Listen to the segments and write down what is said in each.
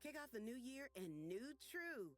Kick off the new year in new True.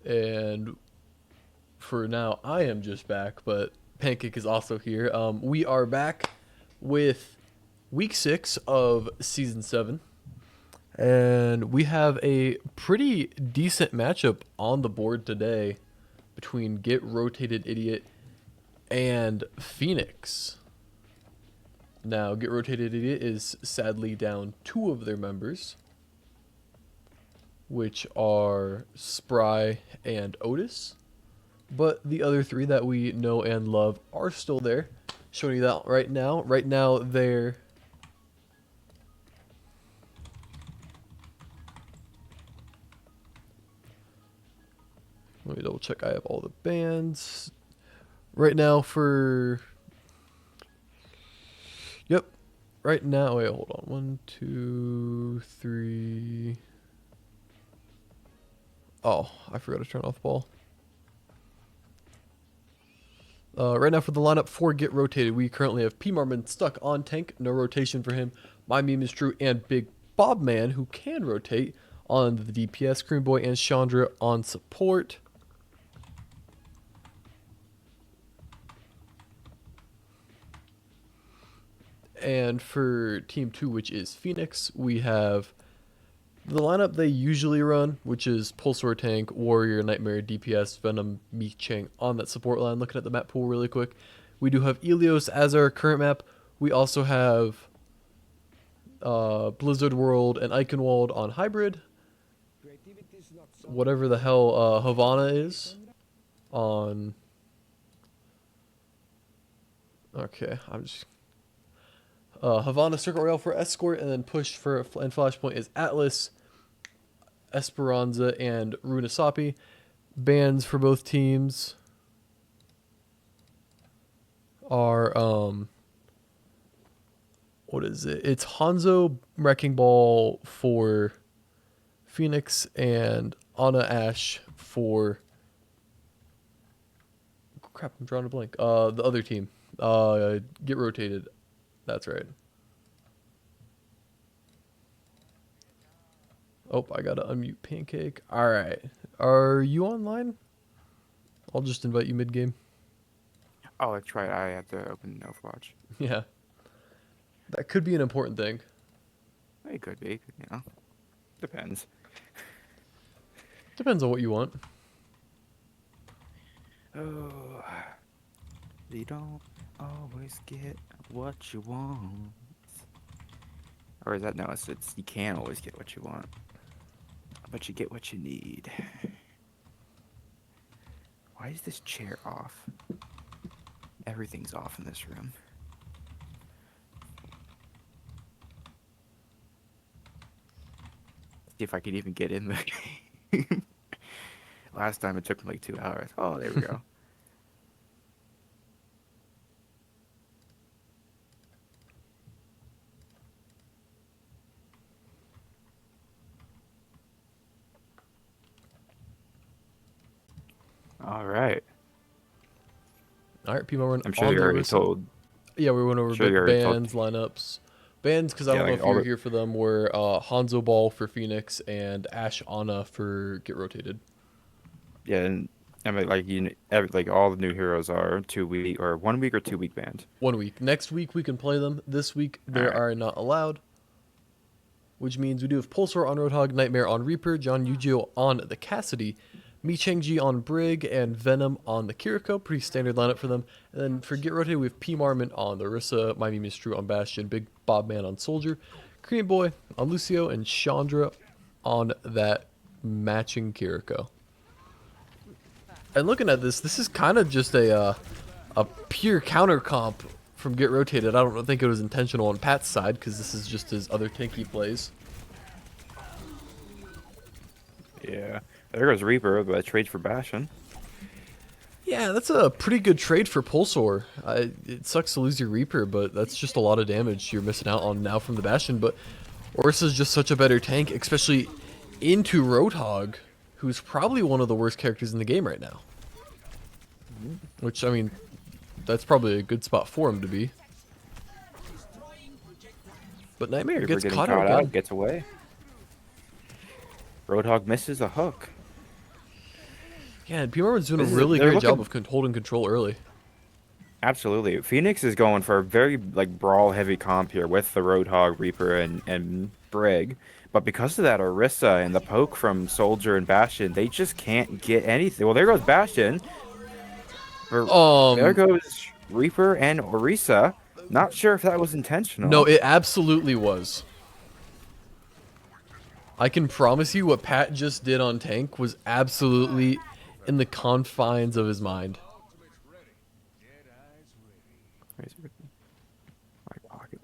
And for now, I am just back, but Pancake is also here. We are back with week 6 of season 7. And we have a pretty decent matchup on the board today between Get Rotated Idiot and Pheonix. Now, Get Rotated Idiot is sadly down 2 of their members, which are Spry and Otis. But the other 3 that we know and love are still there. Showing you that right now. Right now, they're... Let me double check. I have all the bands. Right now for... Yep. Right now, wait, hold on. 1, 2, 3... Oh, I forgot to turn off the ball. Right now for the lineup for Get Rotated, we currently have P. Marmon stuck on tank, no rotation for him. My Meme is True and Big Bob Man, who can rotate on the DPS. Cream Boy and Chandra on support. And for Team 2, which is Pheonix, we have the lineup they usually run, which is Pulsar Tank, Warrior, Nightmare, DPS, Venom, Mi Chang on that support line. Looking at the map pool really quick, we do have Elios as our current map. We also have Blizzard World and Eichenwald on Hybrid. Whatever the hell Havana is on... Okay, I'm just... Havana Circle Rail for Escort, and then Push for and Flashpoint is Atlas, Esperanza, and Runasapi. Bans for both teams are what is it? It's Hanzo Wrecking Ball for Pheonix and Ana Ash for... Crap, I'm drawing a blank. The other team. Get Rotated. That's right. Oh, I gotta unmute Pancake. Alright. Are you online? I'll just invite you mid-game. Oh, that's right. I have to open Overwatch. Yeah. That could be an important thing. It could be, you know. Depends. Depends on what you want. Oh, you don't always get what you want. Or is that, no, it's you can't always get what you want, but you get what you need. Why is this chair off? Everything's off in this room. See if I could even get in the game. Last time it took me like 2 hours. Oh, there we go. All right. All right, people were I'm sure you already told. Yeah, we went over bands, lineups. Bands, because I don't know if you were here for them, were Hanzo Ball for Pheonix and Ash Ana for Get Rotated. Yeah, and I mean, like all the new heroes are 2 week or 1 week or 2 week banned. 1 week. Next week we can play them. This week they are not allowed. Which means we do have Pulsar on Roadhog, Nightmare on Reaper, John Yujio on the Cassidy, Mi Changji on Brig, and Venom on the Kiriko. Pretty standard lineup for them. And then for Get Rotated, we have P. Marmon on the Orisa, My Meme is True on Bastion, Big Bob Man on Soldier, Korean Boy on Lucio, and Chandra on that matching Kiriko. And looking at this is kind of just a pure counter comp from Get Rotated. I don't think it was intentional on Pat's side, because this is just his other tanky plays. Yeah. There goes Reaper, but trades for Bastion. Yeah, that's a pretty good trade for Pulsar. It sucks to lose your Reaper, but that's just a lot of damage you're missing out on now from the Bastion. But Orisa's just such a better tank, especially into Roadhog, who's probably one of the worst characters in the game right now. Which, I mean, that's probably a good spot for him to be. But Nightmare Reaper gets caught out, again. Gets away. Roadhog misses a hook. Yeah, and P-Marvin's doing a This is- really they're great job looking- of holding control early. Absolutely. Pheonix is going for a very like brawl heavy comp here with the Roadhog, Reaper, and Brig. But because of that Orisa and the poke from Soldier and Bastion, they just can't get anything. Well, there goes Bastion. There goes Reaper and Orisa. Not sure if that was intentional. No, it absolutely was. I can promise you what Pat just did on tank was absolutely in the confines of his mind. My pocket.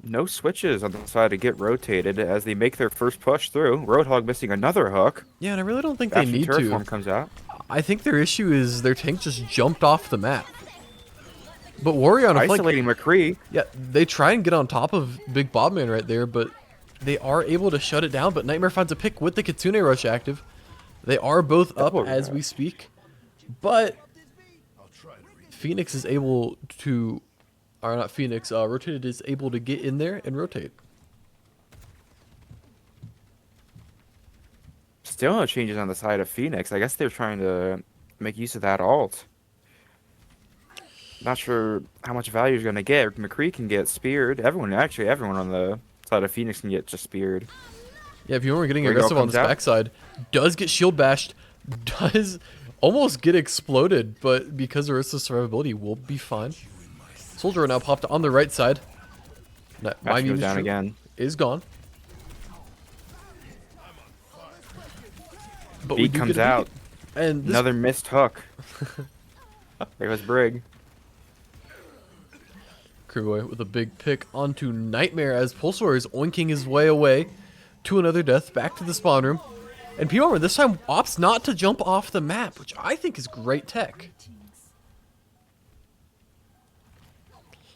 No switches on the side to get rotated as they make their first push through. Roadhog missing another hook. Yeah, and I really don't think Bastion they need Terraform to. comes out. I think their issue is their tank just jumped off the map. But Warrior on a flank, Isolating McCree. yeah, they try and get on top of Big Bobman right there, but they are able to shut it down. But Nightmare finds a pick with the Kitsune Rush active. They are both up Double as rush. we speak. But Pheonix is able to, or not Pheonix, Rotated is able to get in there and rotate. Still no changes on the side of Pheonix. I guess they're trying to make use of that alt. Not sure how much value he's going to get. McCree can get speared. Everyone on the side of Pheonix can get just speared. Yeah, if you weren't getting Ringo aggressive on comes this out. backside, does get shield bashed, does almost get exploded, but because of Arista's survivability, will be fine. Soldier now popped on the right side. My Bastion goes down Mewtwo again. is gone. But we Beat do comes get a out. beat. And this Another missed hook. There goes Brig. Crewboy with a big pick onto Nightmare as Pulsar is oinking his way away to another death, back to the spawn room. And P-Armor this time opts not to jump off the map, which I think is great tech.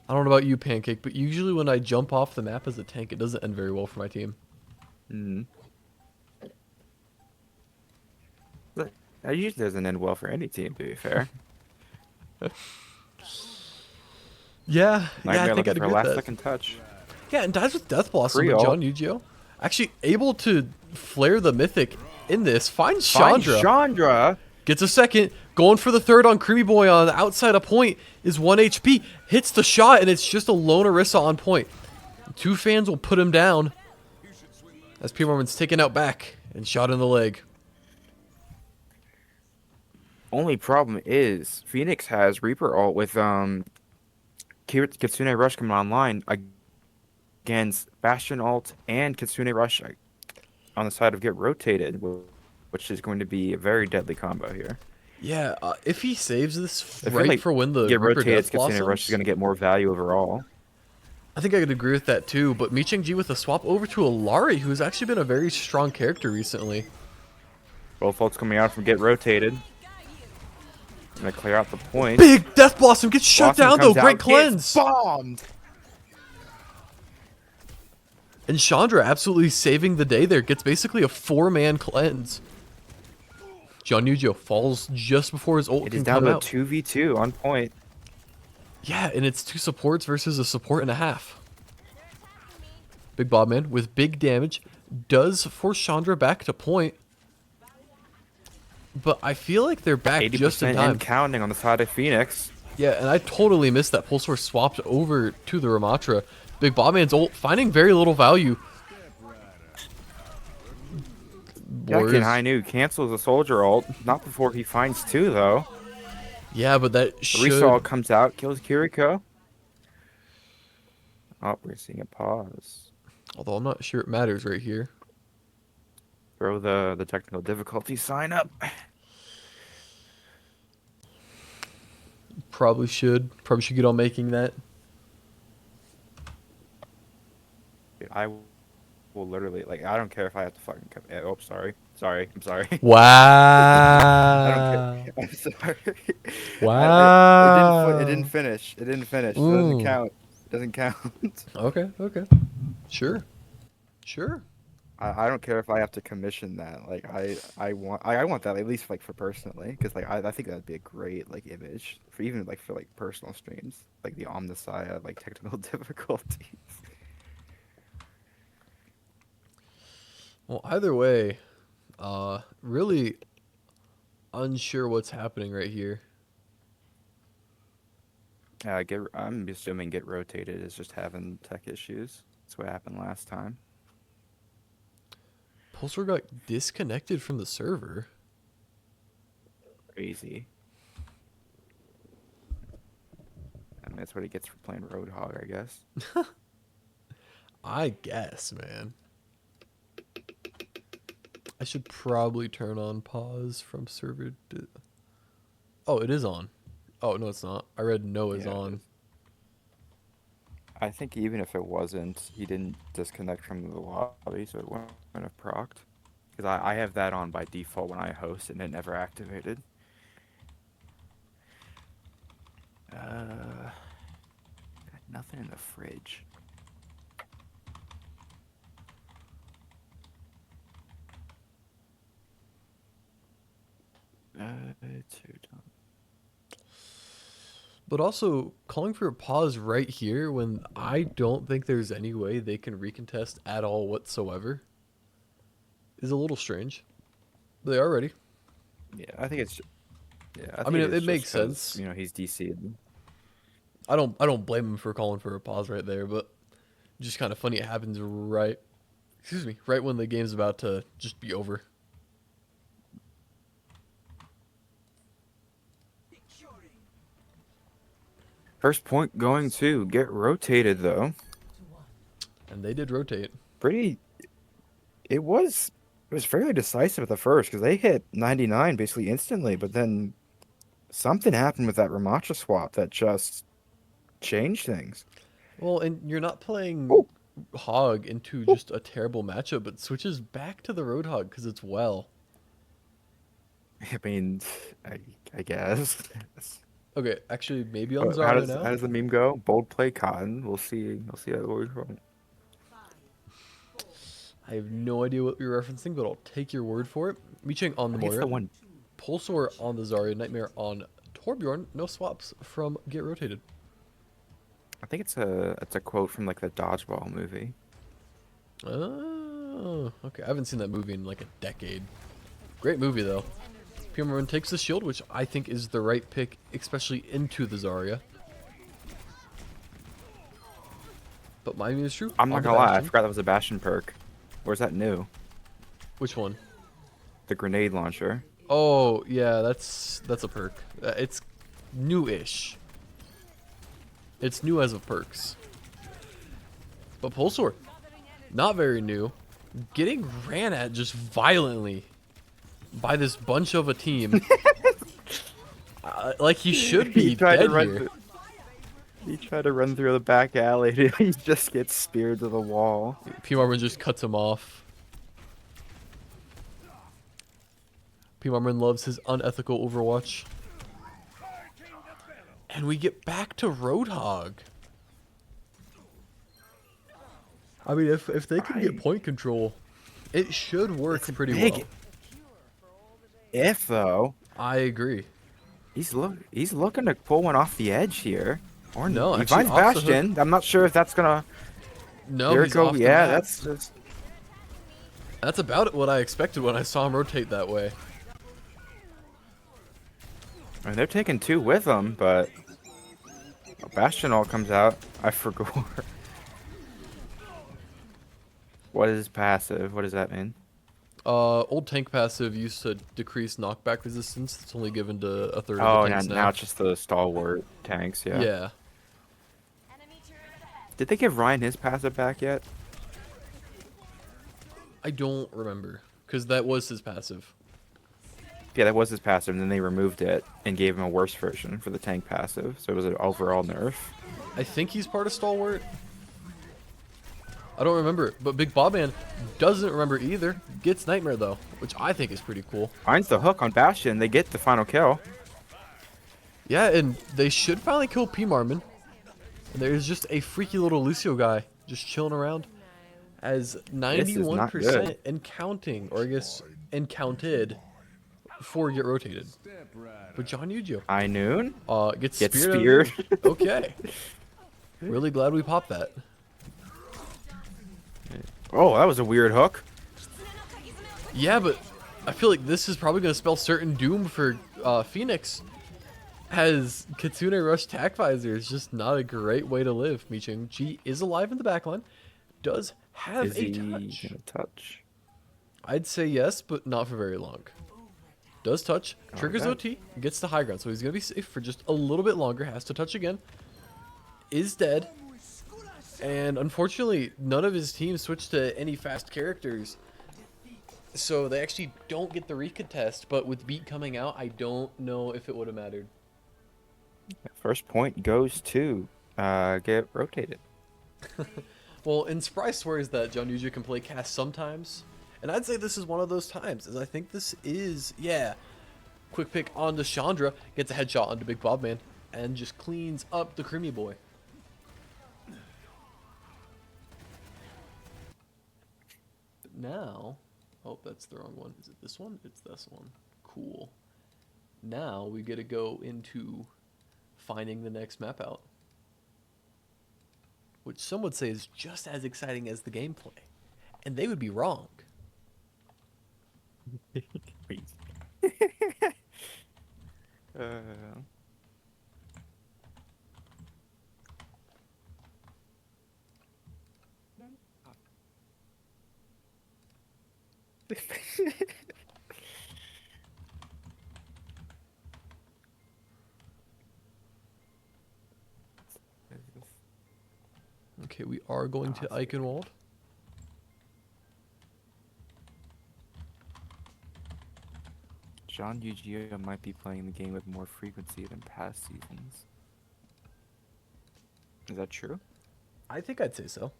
I don't know about you, Pancake, but usually when I jump off the map as a tank, it doesn't end very well for my team. Mm-hmm. That usually doesn't end well for any team, to be fair. Yeah, I Nightmare think looking I'd for agree a with last that. second touch. Yeah, and dies with Death Blossom Free with ult. John Yu-Gi-Oh! Actually able to flare the Mythic in this. Finds Find Chandra. Chandra. Gets a second. Going for the third on Creamy Boy on the outside of point is 1 HP. Hits the shot, and it's just a lone Orisa on point. Two fans will put him down as P. Mormon's taken out back and shot in the leg. Only problem is Pheonix has Reaper ult with Kitsune Rush coming online against Bastion ult and Kitsune Rush on the side of Get Rotated, which is going to be a very deadly combo here. Yeah, if he saves this I feel right like for when the Get Reaper Rotated Death Kitsune Rush is blossoms, going to get more value overall. I think I could agree with that too. But Micheng Ji with a swap over to Alari, who's actually been a very strong character recently. Both ults coming out from Get Rotated. Gonna clear out the point. Big Death Blossom gets shut down though. Great cleanse. Bombed. And Chandra absolutely saving the day there. Gets basically a 4-man cleanse. John Yu-Gi-Oh falls just before his ult It can is down come to a out. 2v2 on point. Yeah, and it's 2 supports versus a support and a half. Big Bobman with big damage does force Chandra back to point. But I feel like they're back 80% just in time. and counting on the side of Pheonix. Yeah, and I totally missed that Pulsar swapped over to the Ramatra. Big Bobman's ult finding very little value. Yakin High New cancels the Soldier ult. Not before he finds 2, though. Yeah, but that The should... Resol comes out, kills Kiriko. Oh, we're seeing a pause. Although I'm not sure it matters right here. Throw the technical difficulty sign up. Probably should get on making that. Dude, I will literally, like, I don't care if I have to fucking come. Oh, sorry. I'm sorry. Wow. I don't care. I'm sorry. Wow. It didn't finish. It Mm. doesn't count. It doesn't count. Okay. Sure. I don't care if I have to commission that. Like I want that at least like for personally, because like I think that'd be a great like image for even like for like personal streams, like the Omnissiah like technical difficulties. Well, either way, Really unsure what's happening right here. I'm assuming get rotated is just having tech issues. That's what happened last time. Pulsar got disconnected from the server. Crazy. I mean, that's what he gets for playing Roadhog, I guess. I guess, man. I should probably turn on pause from server. Oh, it is on. Oh, no, it's not. I read no is Yeah, on. I think even if it wasn't, he didn't disconnect from the lobby, so it wouldn't have procced. Because I have that on by default when I host, and it never activated. Got nothing in the fridge. Two done. But also, calling for a pause right here when I don't think there's any way they can recontest at all whatsoever is a little strange. They are ready. Yeah, I think it's. Yeah, I mean, it makes sense. You know, he's DC'd. I don't blame him for calling for a pause right there, but just kind of funny it happens right, excuse me, right when the game's about to just be over. First point going to get rotated though. And they did rotate. Pretty. It was fairly decisive at the first because they hit 99 basically instantly, but then something happened with that Ramacha swap that just changed things. Well, and you're not playing Oh. Hog into just a terrible matchup, but switches back to the Roadhog because it's well. I mean, I guess. Okay, actually, maybe on How Zarya does now. how does the meme go? Bold play Cotton. We'll see. We'll see how it goes. I have no idea what you're referencing, but I'll take your word for it. Micheng on the I think it's Moira. the one. Pulsar on the Zarya. Nightmare on Torbjorn. No swaps from Get Rotated. I think it's a quote from like the Dodgeball movie. Oh, okay. I haven't seen that movie in like a decade. Great movie, though. Pheonix takes the shield, which I think is the right pick, especially into the Zarya. But my is true. I'm not on the gonna lie, I Bastion. forgot that was a Bastion perk. Where's that new? Which one? The grenade launcher. Oh, yeah, that's a perk. It's new-ish. It's new as of perks. But Pulsar, not very new. Getting ran at just violently by this bunch of a team. Like he should be dead here. He tried to run through the back alley. He just gets speared to the wall. P-Marman just cuts him off. P-Marman loves his unethical Overwatch. And we get back to Roadhog. I mean, if they can get point control, it should work pretty well. If though, I agree. he's looking to pull one off the edge here. Or No, he actually finds off the hook. Bastion. I'm not sure if that's gonna. No, There he's go. off the Yeah, map. that's just. That's about what I expected when I saw him rotate that way. I mean, they're taking two with them, but Bastion all comes out. I forgot. What is passive? What does that mean? Old tank passive used to decrease knockback resistance. It's only given to a third Oh, of the now, tanks now it's just the stalwart tanks. Yeah. Yeah. Did they give Ryan his passive back yet? I don't remember, because that was his passive. Yeah, that was his passive, and then they removed it and gave him a worse version for the tank passive. So it was an overall nerf. I think he's part of Stalwart. I don't remember, but Big Bobman doesn't remember either. Gets Nightmare, though, which I think is pretty cool. Finds the hook on Bastion. They get the final kill. Yeah, and they should finally kill P-Marman. And there's just a freaky little Lucio guy just chilling around. As 91% and counting, or I guess, and counted before Get Rotated. But John Yu-Gi-Oh! Noon Gets gets speared. speared. Okay. Really glad we popped that. Oh, that was a weird hook. Yeah, but I feel like this is probably going to spell certain doom for Pheonix. As Kitsune Rush Tac Visor is just not a great way to live. Miching-G is alive in the backline. Does have Is a he touch. gonna touch? I'd say yes, but not for very long. Does touch. Triggers Alright. OT. Gets the high ground. So he's going to be safe for just a little bit longer. Has to touch again. Is dead. And unfortunately, none of his team switched to any fast characters. So they actually don't get the recontest. But with Beat coming out, I don't know if it would have mattered. First point goes to get rotated. Well, and Spry swears that John Yuju can play cast sometimes. And I'd say this is one of those times, as I think this is, yeah. Quick pick onto Chandra, gets a headshot onto Big Bob Man, and just cleans up the Creamy Boy. Now, oh, that's the wrong one. Is it this one? It's this one. Cool. Now we get to go into finding the next map out, which some would say is just as exciting as the gameplay. And they would be wrong. Okay, we are going to Eichenwald. John Yu might be playing the game with more frequency than past seasons. Is that true? I think I'd say so.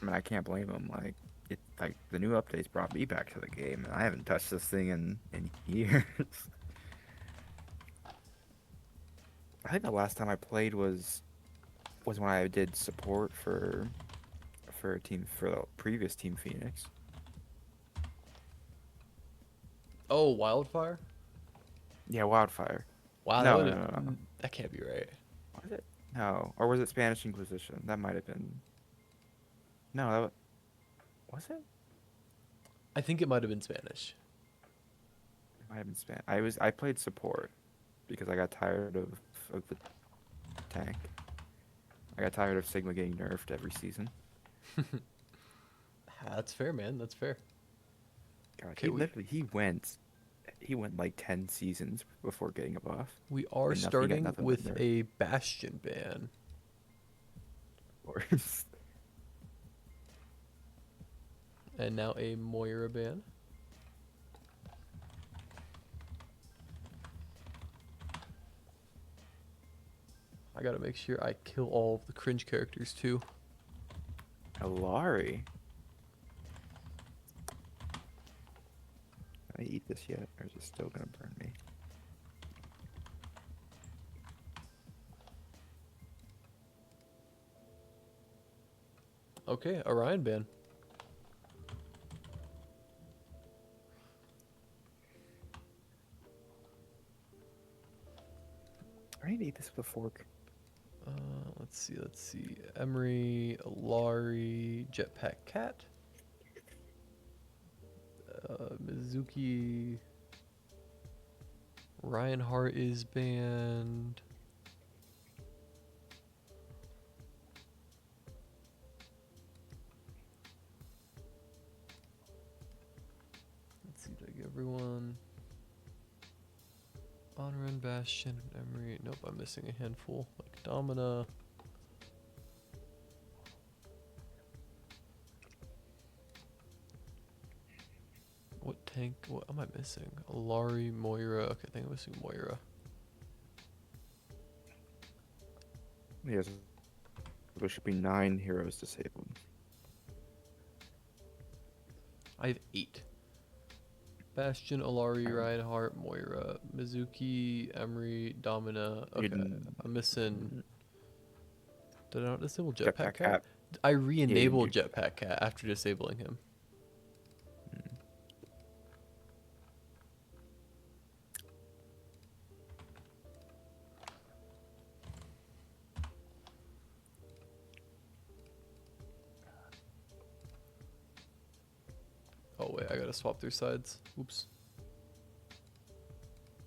I mean, I can't blame him. Like the new updates brought me back to the game, and I haven't touched this thing in years. I think the last time I played was when I did support for the previous team Pheonix. Oh, Wildfire? Yeah, Wildfire. Wow, No, no. That can't be right. Was it? No, or was it Spanish Inquisition? That might have been. No, was it? I think it might have been Spanish. It might have been Spanish. I played support because I got tired of the tank. I got tired of Sigma getting nerfed every season. That's fair, man. That's fair. God, Okay, he went like 10 seasons before getting a buff. We are And starting nothing but with nerf. a Bastion ban. Of course. And now a Moira ban. I gotta make sure I kill all of the cringe characters too. Alari. Can I eat this yet, or is it still gonna burn me? Okay, Orion ban. I need to eat this with a fork. Let's see. Emery, Alari, Jetpack Cat. Mizuki. Reinhardt is banned. Let's see, did I get everyone? Honor and Bastion and Emery. Nope, I'm missing a handful. Like Domina. What tank? What am I missing? Alari, Moira. Okay, I think I'm missing Moira. Yes. There should be 9 heroes disabled. I have 8. Bastion, Alari, Reinhardt, Moira, Mizuki, Emery, Domina. Okay, I'm missing. Did I not disable Jetpack Cat? I re-enabled Jetpack Cat after disabling him. Oh wait, I gotta swap their sides. Oops.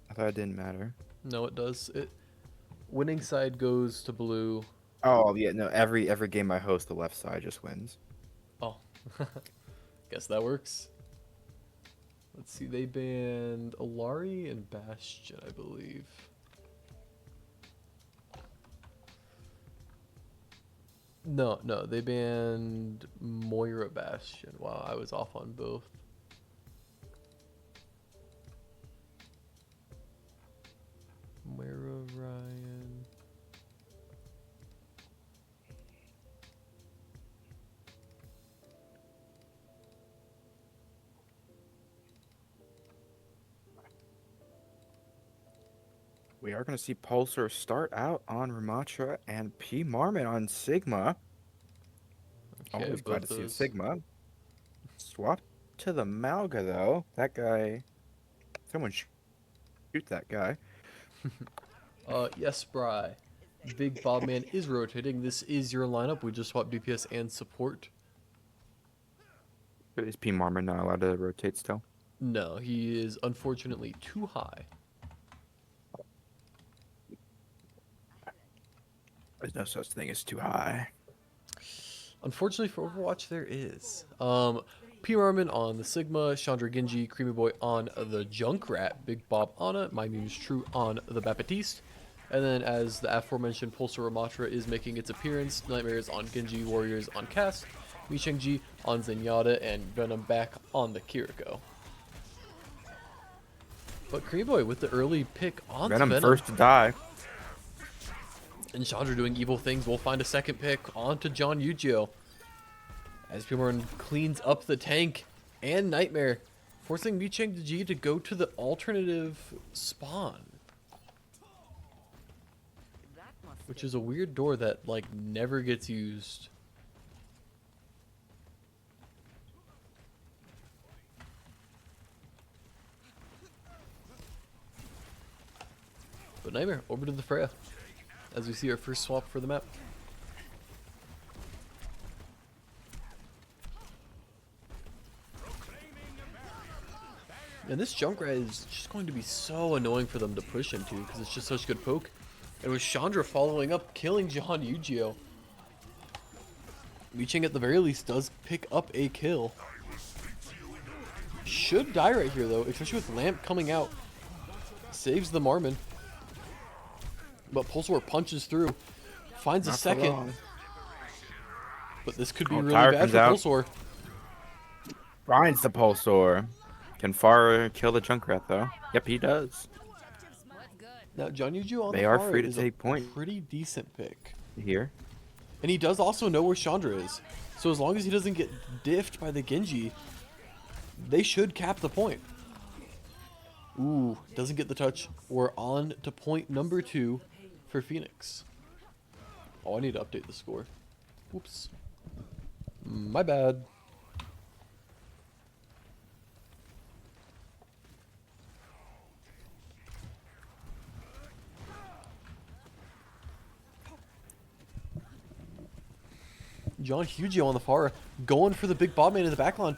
I thought it didn't matter. No, it does. Winning side goes to blue. Oh yeah, no. Every game I host, the left side just wins. Oh, guess that works. Let's see, they banned Alari and Bastion, I believe. No, they banned Moira Bastion. Wow, I was off on both. Moira Ryan. We are going to see Pulsar start out on Ramatra and P. Marmot on Sigma. Okay, Always glad to see a those. Sigma. Swap to the Malga, though. That guy... Someone shoot that guy. Yes, Bry. Big Bob Man is rotating. This is your lineup. We just swapped DPS and support. Is P. Marmot not allowed to rotate still? No, he is unfortunately too high. There's no such thing as too high. Unfortunately for Overwatch, there is. P. Marmon on the Sigma, Chandra Genji, Creamy Boy on the Junkrat, Big Bob Anna, My Meme is True on the Baptiste. And then, as the aforementioned Pulsar Ramatra is making its appearance, Nightmares on Genji, Warriors on Cass, Mi Cheng-ji on Zenyatta, and Venom back on the Kiriko. But Creamy Boy with the early pick on Venom first to die. And Chandra doing evil things. We'll find a second pick onto John Yu-Gi-Oh! As Pimorn cleans up the tank and Nightmare, forcing Mi Cheng-ji to go to the alternative spawn. Which is a weird door that, like, never gets used. But Nightmare, over to the Freya. As we see our first swap for the map. And this Junkrat is just going to be so annoying for them to push into because it's just such good poke. And with Chandra following up, killing John Yu-Gi-Oh! Mi Cheng at the very least does pick up a kill. Should die right here though, especially with Lamp coming out. Saves the Marmon. But Pulsar punches through. Finds a second. But this could be really bad for Pulsar. Finds the Pulsar. Can Farah kill the Junkrat though? Yep, he does. Now, John Yu-Gi-Oh! On They the are far free to is take a point. pretty decent pick. Here. And he does also know where Chandra is. So as long as he doesn't get diffed by the Genji, they should cap the point. Ooh, doesn't get the touch. We're on to point number 2 for Pheonix. Oh, I need to update the score. Whoops. My bad. John Yu-Gi-Oh! On the far, going for the big Bob man in the backline,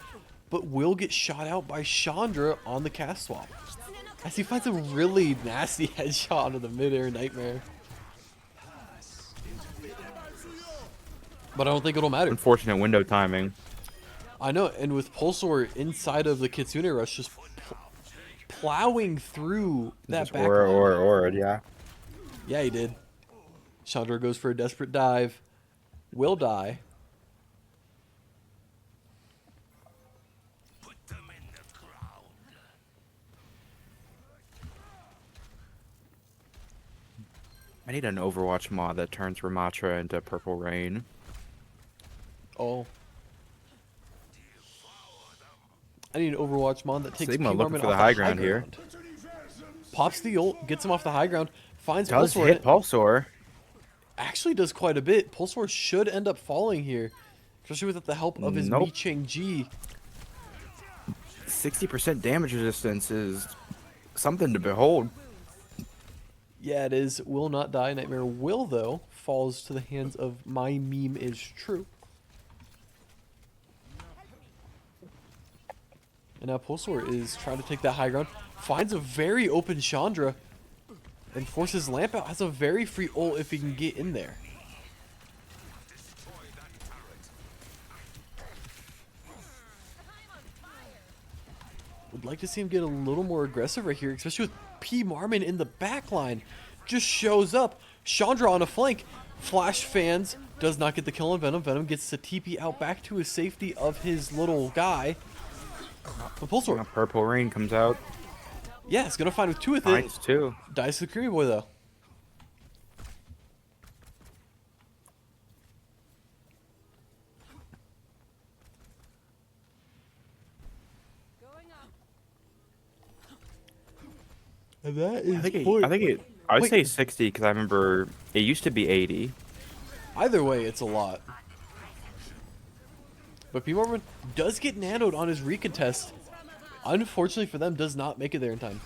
but will get shot out by Chandra on the cast swap. As he finds a really nasty headshot into the mid-air Nightmare. But I don't think it'll matter. Unfortunate window timing. I know, and with Pulsar inside of the Kitsune Rush just plowing through that backline. Yeah. Yeah, he did. Chandra goes for a desperate dive. Will die. I need an Overwatch mod that turns Ramatra into Purple Rain. Oh. I need an Overwatch mod that takes Sigma looking P-Marmon for the off high ground here. Pops the ult, gets him off the high ground, finds Does Pulsar. hit Pulsar. Actually does quite a bit. Pulsar should end up falling here, especially with the help of his Mi Cheng-ji. 60% damage resistance is something to behold. Yeah, it is. Will not die. Nightmare will, though. Falls to the hands of My Meme is True. And now Pulsar is trying to take that high ground. Finds a very open Chandra. And forces Lamp out. Has a very free ult if he can get in there. Would like to see him get a little more aggressive right here, especially with P. Marmon in the back line. Just shows up. Chandra on a flank. Flash fans. Does not get the kill on Venom. Venom gets the TP out back to his safety of his little guy. The Pulsar. Purple Rain comes out. Yeah, it's going to find with 2 with it. Nice, too. Dies to the Creamy Boy, though. And that is I would say 60 because I remember it used to be 80. Either way, it's a lot. But P. Marvin does get nanoed on his recontest. Unfortunately for them, does not make it there in time.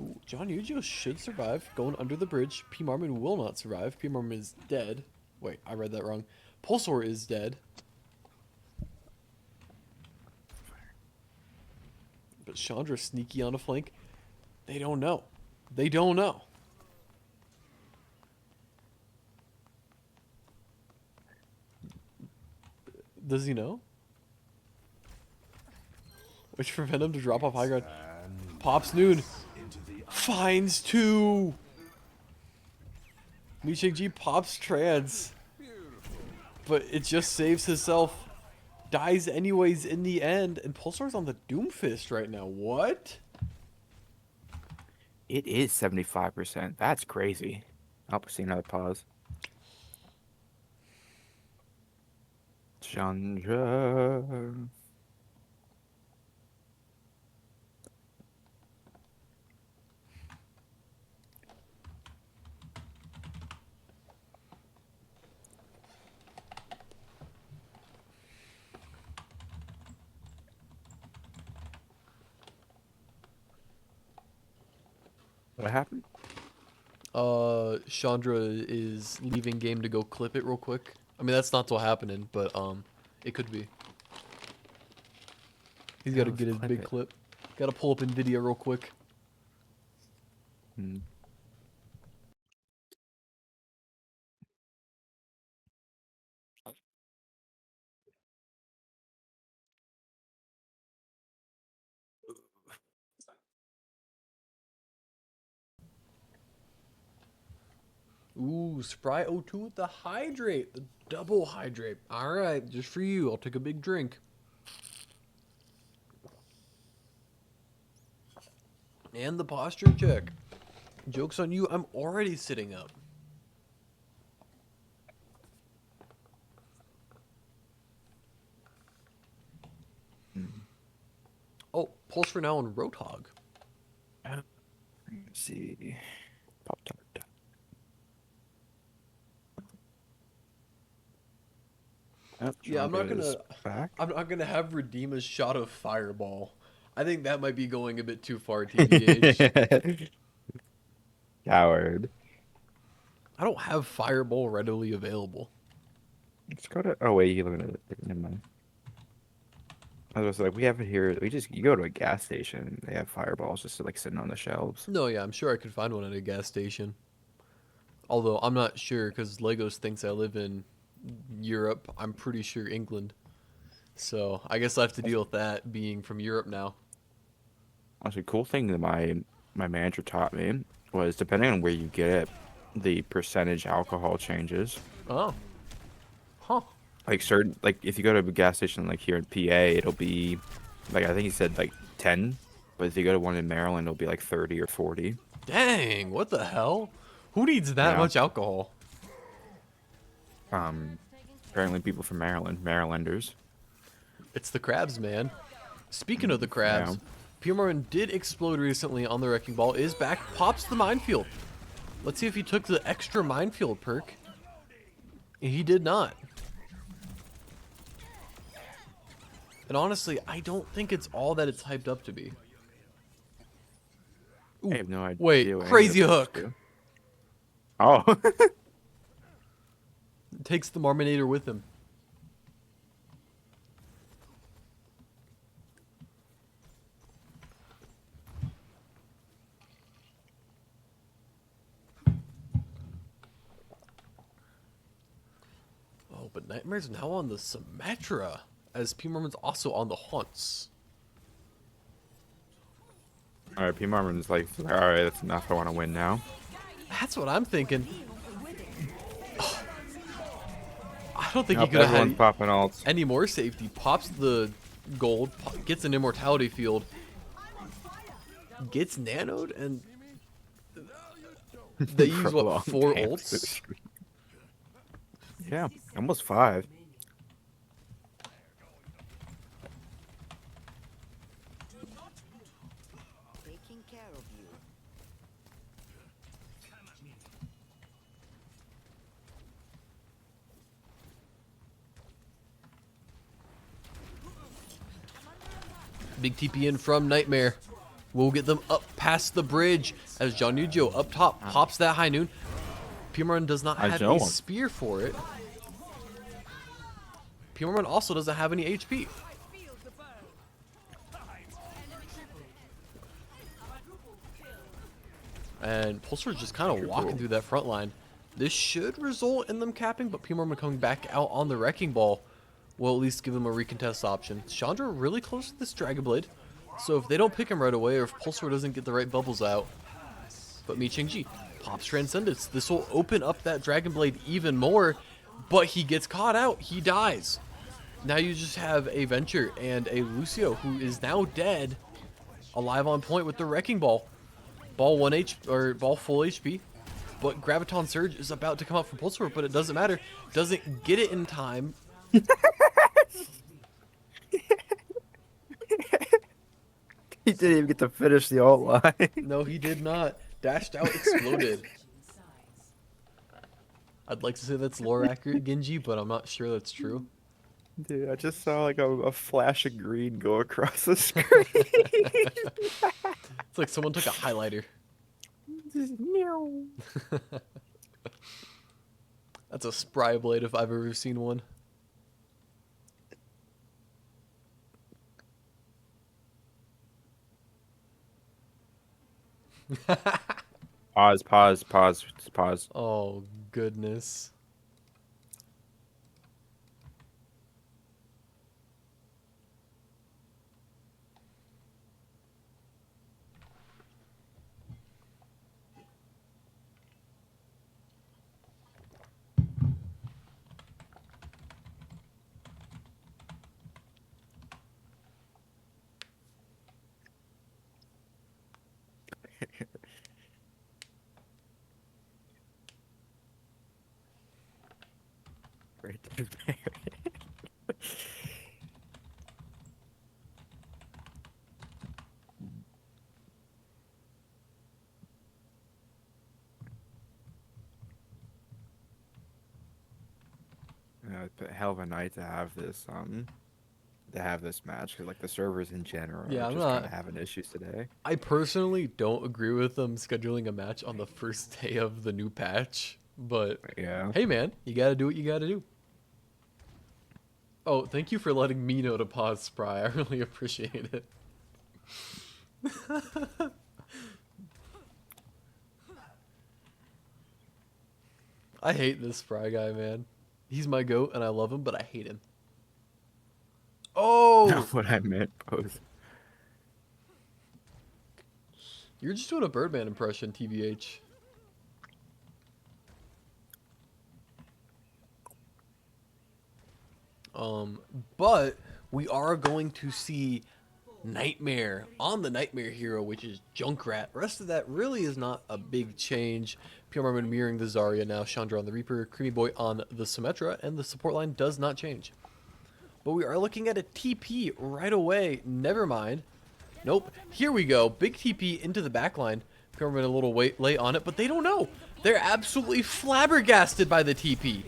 Ooh, John Yu-Gi-Oh should survive. Going under the bridge. P. Marmon will not survive. P. Marmon is dead. Wait, I read that wrong. Pulsar is dead. But Chandra sneaky on a flank. They don't know. They don't know. Does he know? Which for Venom to drop off high ground. Pops Noon. Finds 2. G pops trans. But it just saves himself. Dies anyways in the end. And Pulsar's on the Doomfist right now. What? It is 75%. That's crazy. I'll see another pause. Chandra. What happened? Chandra is leaving game to go clip it real quick. I mean, that's not still happening, but it could be. He's got to get his big clip. Got to pull up NVIDIA real quick. Ooh, Spry 02 with the hydrate. The double hydrate. Alright, just for you. I'll take a big drink. And the posture check. Joke's on you. I'm already sitting up. Oh, pulse for now on Roadhog. Let's see. Pop top. Yeah, I'm not gonna have Redeema's shot of Fireball. I think that might be going a bit too far, TBH. Coward. I don't have Fireball readily available. Let's go to. Oh wait, you look at it. Never mind. I was like, we have it here. You go to a gas station. They have fireballs just like sitting on the shelves. No, yeah, I'm sure I could find one at a gas station. Although I'm not sure because Legos thinks I live in Europe. I'm pretty sure England. So I guess I have to deal with that being from Europe now. Actually, cool thing that my manager taught me was depending on where you get it, the percentage alcohol changes. Oh. Huh. Like certain, like if you go to a gas station like here in PA, it'll be like I think he said like 10, but if you go to one in Maryland, it'll be like 30 or 40. Dang, what the hell? Who needs that much alcohol? Apparently people from Maryland, Marylanders. It's the crabs, man. Speaking of the crabs, Pierre did explode recently on the Wrecking Ball, is back, pops the minefield. Let's see if he took the extra minefield perk. He did not. And honestly, I don't think it's all that it's hyped up to be. Ooh, I have no idea. Wait, crazy hook. Oh. Takes the Marminator with him. Nightmare's now on the Symmetra, as P Mormon's also on the Haunts. All right, P Marmon's like, all right, that's enough. I want to win now. That's what I'm thinking. I don't think he Nope, could have everyone's had popping ults. any more safety. Pops the gold, gets an immortality field, gets nanoed, and they use what, 4 ults? Yeah, almost 5. Taking care of you. Big TP in from Nightmare. We'll get them up past the bridge as John Yu-Gi-Oh up top pops that high noon. Pimorman does not have a spear for it. Pimorman also doesn't have any HP. And Pulsar's just kind of walking through that front line. This should result in them capping, but Pimorman coming back out on the Wrecking Ball will at least give them a recontest option. Chandra really close to this Dragon Blade, so if they don't pick him right away or if Pulsar doesn't get the right bubbles out, but Mi Cheng-Ji pops Transcendence. This will open up that Dragon Blade even more, but he gets caught out. He dies. Now you just have a Venture and a Lucio who is now dead, alive on point with the Wrecking Ball. Ball ball full HP, but Graviton Surge is about to come out from Pulsar, but it doesn't matter. Doesn't get it in time. He didn't even get to finish the ult line. No, he did not. Dashed out, exploded. I'd like to say that's lore accurate, Genji, but I'm not sure that's true. Dude, I just saw like a flash of green go across the screen. It's like someone took a highlighter. Just meow. That's a spry blade if I've ever seen one. Pause. Oh, goodness. Right there. Yeah, it's a hell of a night to have this match because like the servers in general Yeah, are I'm just kind not- of having issues today. I personally don't agree with them scheduling a match on the first day of the new patch, but Yeah. hey man, you gotta do what you gotta do. Oh, thank you for letting me know to pause Spry. I really appreciate it. I hate this Spry guy, man. He's my goat and I love him, but I hate him. Oh! Not what I meant, both. You're just doing a Birdman impression, TBH. But we are going to see Nightmare on the Nightmare hero, which is Junkrat. Rest of that really is not a big change. Pure Marmon mirroring the Zarya now, Chandra on the Reaper, Creamy Boy on the Symmetra, and the support line does not change. But we are looking at a TP right away. Never mind. Nope. Here we go. Big TP into the backline. Pure Marmon a little late on it, but they don't know. They're absolutely flabbergasted by the TP.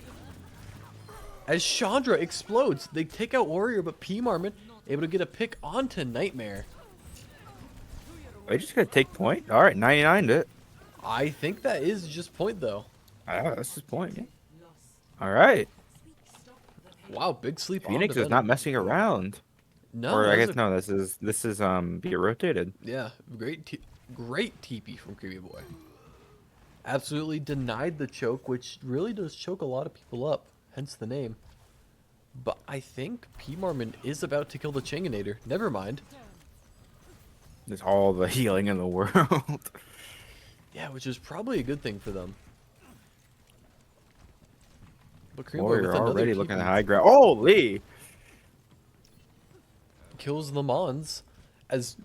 As Chandra explodes, they take out Warrior, but P Marmon able to get a pick onto Nightmare. Are you just gonna take point? All right, 99'd it. I think that is just point though. That's his point. Yeah. All right. Wow, big sleep. Pheonix onto is not messing around. No, Or I that guess was no. This is be rotated. yeah, great TP from Creepy Boy. Absolutely denied the choke, which really does choke a lot of people up. Hence the name. But I think P Marmon is about to kill the Changinator. Never mind. There's all the healing in the world. Yeah, which is probably a good thing for them. But Cream Boy with Warrior another already looking at TP high ground. Holy! kills the Mons as,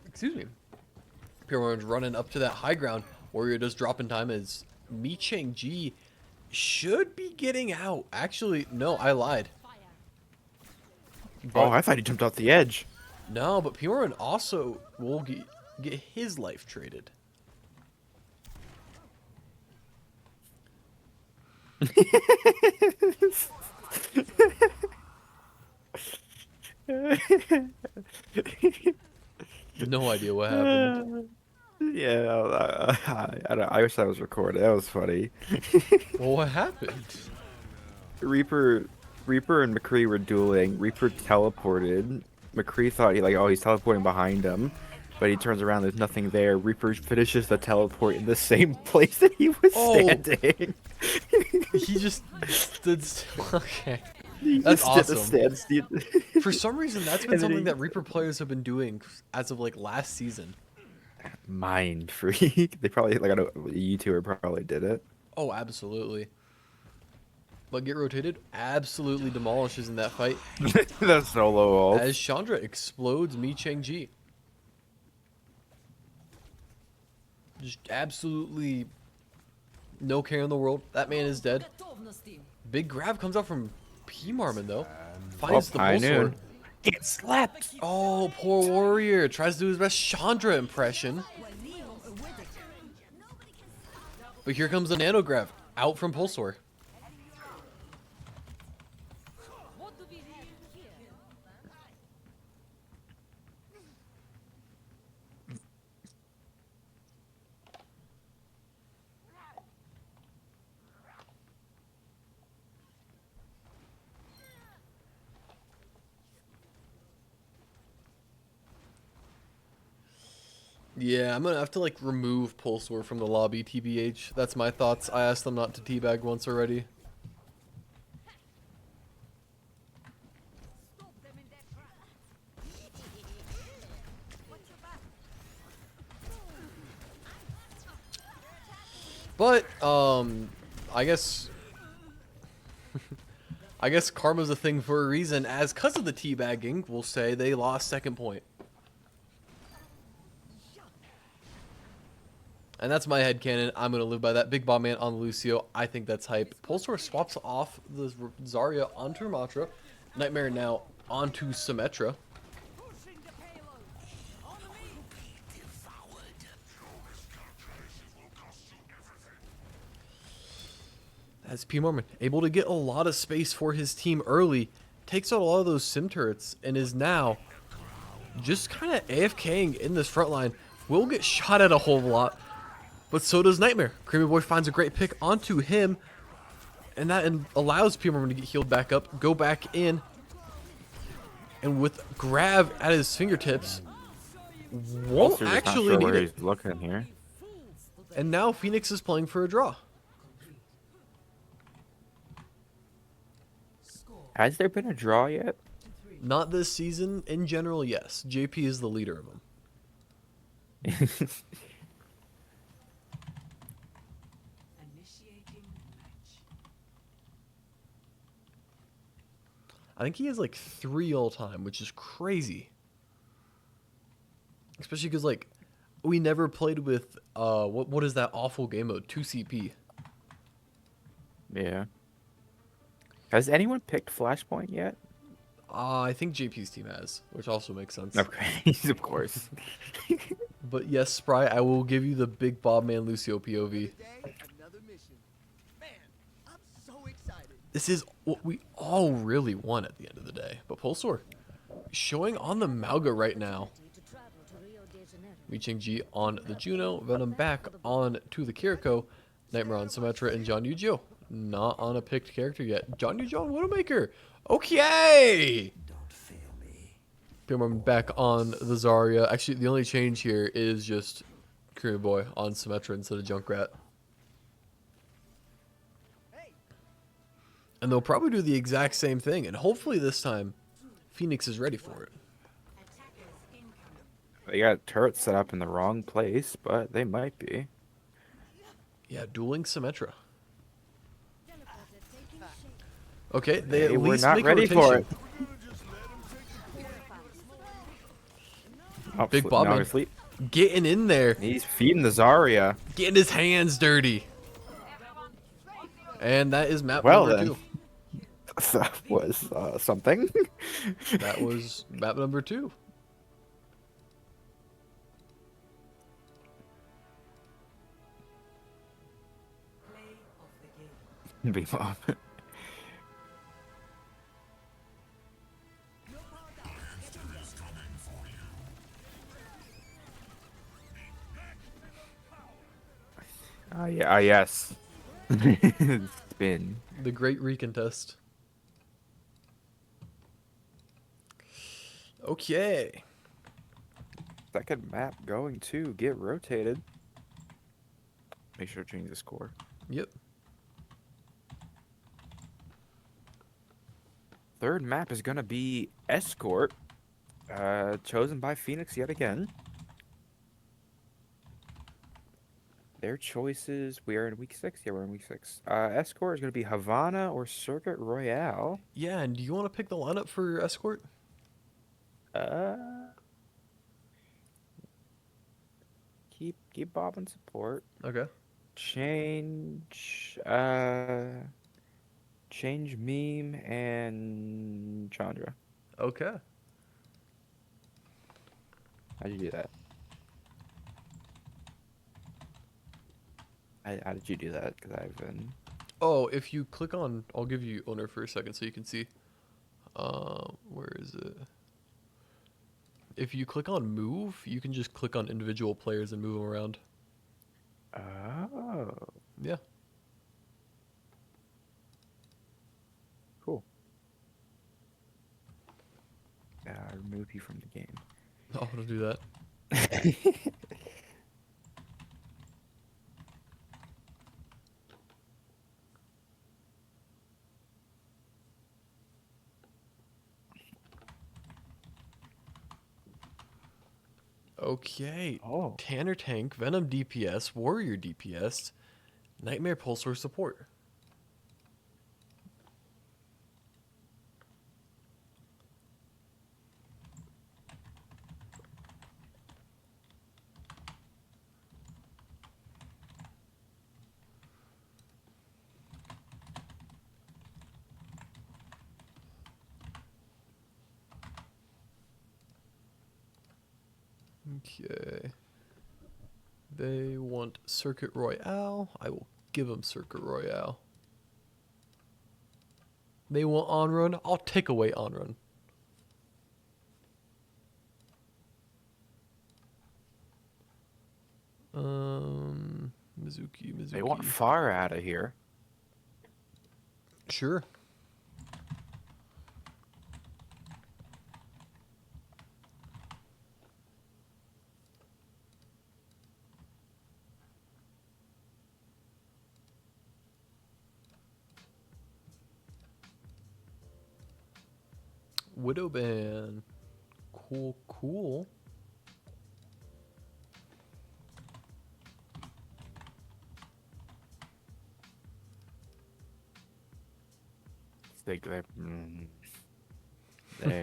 excuse me, P Marmon's running up to that high ground. Warrior does drop in time as Mi Chang Ji should be getting out. Actually, no, I lied. Oh, But I thought he jumped off the edge. no, but P Marmon also will get his life traded. No idea what happened. Yeah, I wish that was recorded. That was funny. Well, what happened? Reaper, Reaper and McCree were dueling. Reaper teleported. McCree thought he's teleporting behind him, but he turns around. There's nothing there. Reaper finishes the teleport in the same place that he was standing. He just stood still. Okay. He That's just did the awesome. standstill. For some reason, that's been And then something he- that Reaper players have been doing as of like last season. Mind freak. They probably a YouTuber probably did it. Oh, absolutely. But get rotated absolutely demolishes in that fight The solo ult. as Chandra explodes Mi Chang Ji. Just absolutely no care in the world. That man is dead. Big grab comes out from P Marmon though. Finds the High bull sword. noon. Get slapped. Oh, poor warrior. Tries to do his best Chandra impression. But here comes the nano grab out from Pulsar. Yeah, I'm gonna have to like remove Pulsar from the lobby, TBH. That's my thoughts. I asked them not to teabag once already. But, I guess... I guess karma's a thing for a reason, as cause of the teabagging, we'll say they lost second point. And that's my headcanon. I'm going to live by that. Big Bomb Man on Lucio. I think that's hype. Pulsar swaps off the Zarya onto Ramatra. Nightmare now onto Symmetra. As P Mormon able to get a lot of space for his team early. Takes out a lot of those sim turrets and is now just kind of AFKing in this front line. Will get shot at a whole lot. But so does Nightmare. Creamy Boy finds a great pick onto him. And that allows P Mormon to get healed back up. Go back in. And with grab at his fingertips. Won't Pulsar's just not actually sure need where it. he's looking here. And now Pheonix is playing for a draw. Has there been a draw yet? Not this season. In general, yes. JP is the leader of them. I think he has like 3 all time, which is crazy. Especially because like we never played with what is that awful game mode 2CP. Yeah. Has anyone picked Flashpoint yet? I think JP's team has, which also makes sense. Okay, of course. But yes, Spry, I will give you the Big Bob Man Lucio POV. Another mission. Man, I'm so excited. This is what we all really want at the end of the day. But Pulsar showing on the Mauga right now. Reaching G on the Juno, Venom back on to the Kiriko, Nightmare on Symmetra, and John Yu-Gi-Oh! Not on a picked character yet. John Yu-Gi-Oh! Widowmaker! Okay! Don't fail me. Pimmerman back on the Zarya. Actually, the only change here is just Korean Boy on Symmetra instead of Junkrat. And they'll probably do the exact same thing, and hopefully this time, Pheonix is ready for it. They got turrets set up in the wrong place, but they might be. Yeah, dueling Symmetra. Okay, they Hey, at we're least not make a ready for rotation. it. Oh, Big no, Bobman he's asleep. getting in there, He's feeding the Zarya. getting his hands dirty. And that is map Well number then, 2. that was something. That was map number 2. Be mom. Yeah, yes. Spin. The great recontest. Okay. Second map going to get rotated. Make sure to change the score. Yep. Third map is going to be Escort, chosen by Pheonix yet again. Their choices, we are in week 6. Yeah, we're in week 6. Escort is going to be Havana or Circuit Royale. Yeah, and do you want to pick the lineup for your Escort? Uh, keep Bob in support. Okay. Change Meme and Chandra. Okay. How'd you do that? How did you do that? Because I've been... Oh, if you click on, I'll give you owner for a second so you can see. Where is it? If you click on move, you can just click on individual players and move them around. Oh, Yeah. cool. I removed you from the game. Oh, I'll do that. Okay. Oh. Tanner Tank, Venom DPS, Warrior DPS, Nightmare Pulsar support. Okay. They want Circuit Royale. I will give them Circuit Royale. They want on run. I'll take away on run. Mizuki. They want far out of here. Sure. Widowban. Cool, cool. They're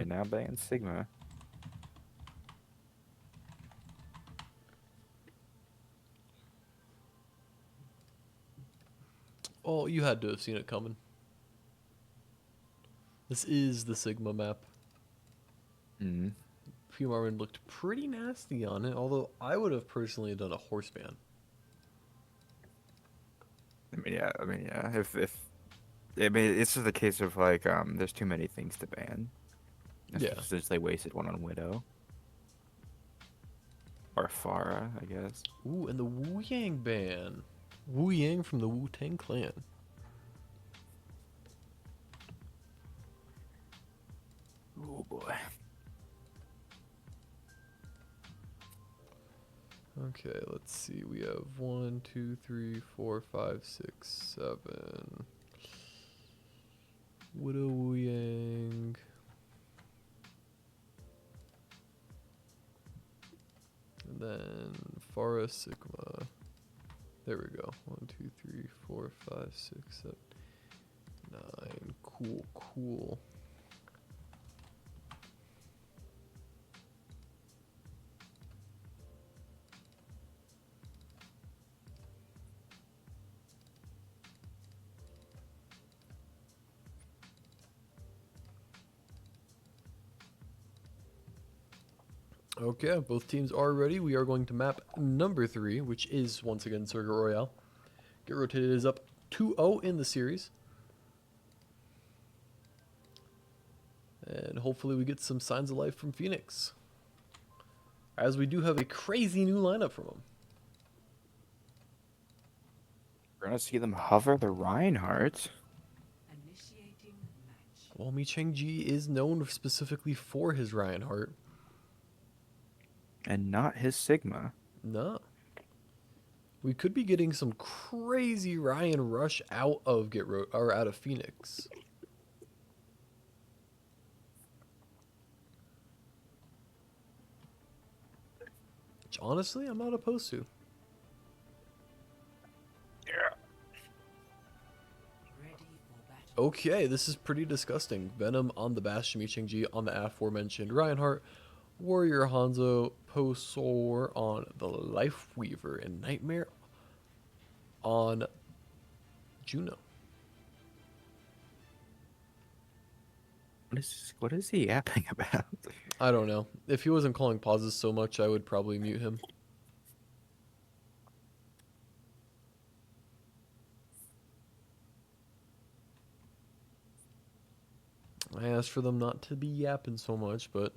now banned Sigma. Oh, you had to have seen it coming. This is the Sigma map. Mm. Marvin looked pretty nasty on it, although I would have personally done a horse ban. Yeah. If it's just a case of like there's too many things to ban. Yeah. Since they wasted one on Widow. Or Farah, I guess. Ooh, and the Wu Yang ban. Wu Yang from the Wu-Tang Clan. Oh boy. Okay, let's see. We have 1, 2, 3, 4, 5, 6, 7. Widow Yang. And then Pharah Sigma. There we go. 1, 2, 3, 4, 5, 6, 7, 9. Cool, cool. Okay, both teams are ready. We are going to map number 3, which is once again Circuit Royale. Get rotated is up 2-0 in the series. And hopefully we get some signs of life from Pheonix, as we do have a crazy new lineup from him. We're gonna see them hover the Reinhardt. Well, Mi Chang-ji is known specifically for his Reinhardt. And not his Sigma. No. We could be getting some crazy Ryan rush out of out of Pheonix. Which honestly, I'm not opposed to. Okay, this is pretty disgusting. Venom on the Bastion, Mi Chang-ji on the aforementioned Reinhardt, Warrior Hanzo, Posor on the Life Weaver, and Nightmare on Juno. What is he yapping about? I don't know. If he wasn't calling pauses so much, I would probably mute him. I asked for them not to be yapping so much, but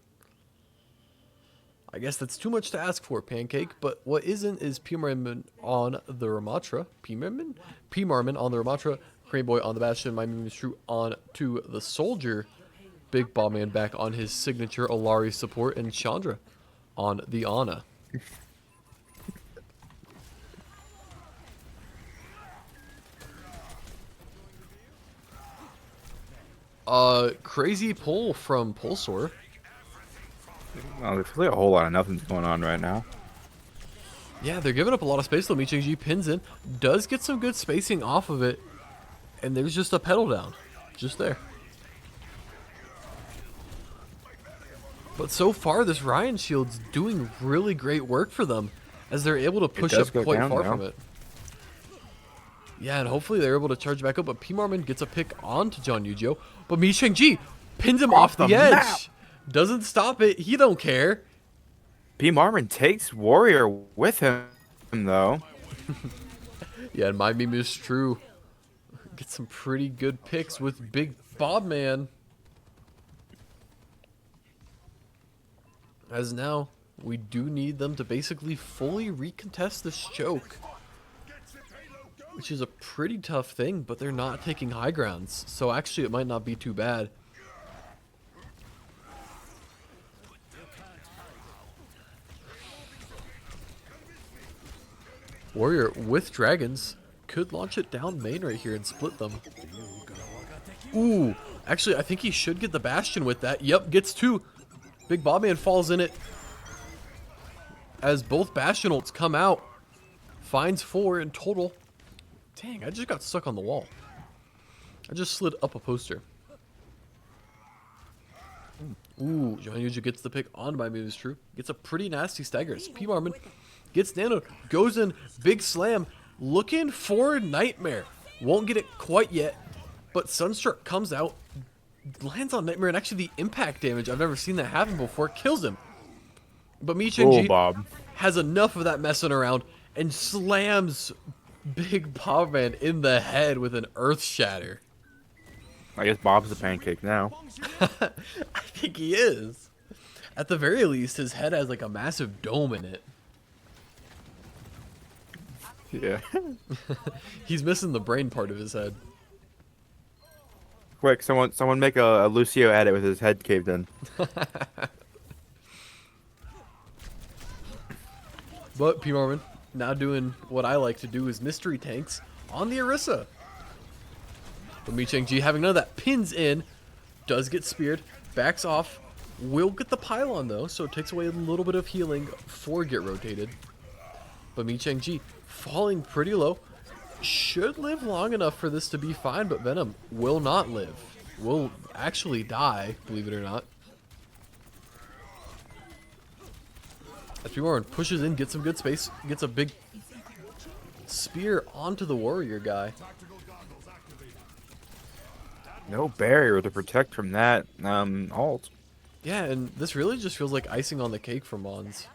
I guess that's too much to ask for, Pancake. But what isn't is P-Marmin on the Ramatra. P-Marmin? P-Marmin on the Ramatra. Crane Boy on the Bastion. My Meme is True on to the Soldier. Big Ballman back on his signature Alari support. And Chandra on the Ana. Crazy pull from Pulsor. Well, there's really a whole lot of nothing's going on right now. Yeah, they're giving up a lot of space though. Mi Chang-ji pins in. Does get some good spacing off of it. And there's just a pedal down. Just there. But so far, this Ryan Shield's doing really great work for them, as they're able to push up quite far from it. Yeah, and hopefully they're able to charge back up. But P-Marmin gets a pick onto John Yu-Gi-Oh! But Mi Chang-ji pins him off the edge. Map. Doesn't stop it. He don't care. P-Marmin takes Warrior with him, though. Yeah, and my meme is true. Get some pretty good picks with Big Bob Man. As now, we do need them to basically fully recontest this choke, which is a pretty tough thing, but they're not taking high grounds, so actually it might not be too bad. Warrior with dragons could launch it down main right here and split them. Ooh, actually I think he should get the Bastion with that. Yep, gets 2. Big Bobman falls in it as both Bastion ults come out. Finds 4 in total. Dang, I just got stuck on the wall. I just slid up a poster. Ooh, John Yuju gets the pick on by Muse True. Gets a pretty nasty stagger. P-Marmin gets nanoed. Goes in. Big slam. Looking for Nightmare. Won't get it quite yet. But Sunstruck comes out. Lands on Nightmare, and actually the impact damage, I've never seen that happen before, kills him. But Mi Chang-ji has enough of that messing around and slams Big Bob Man in the head with an Earth Shatter. I guess Bob's the pancake now. I think he is. At the very least, his head has like a massive dome in it. Yeah. He's missing the brain part of his head. Quick, someone make a Lucio edit with his head caved in. But P-Marmin now doing what I like to do is mystery tanks on the Orisa. But Mi Chang Ji, having none of that, pins in, does get speared, backs off, will get the pylon though, so it takes away a little bit of healing for get rotated. But Mi Chang Ji falling pretty low, should live long enough for this to be fine, but Venom will not live. Will actually die, believe it or not. As Pheonix pushes in, gets some good space, gets a big spear onto the warrior guy. No barrier to protect from that ult. Yeah, and this really just feels like icing on the cake for Mons.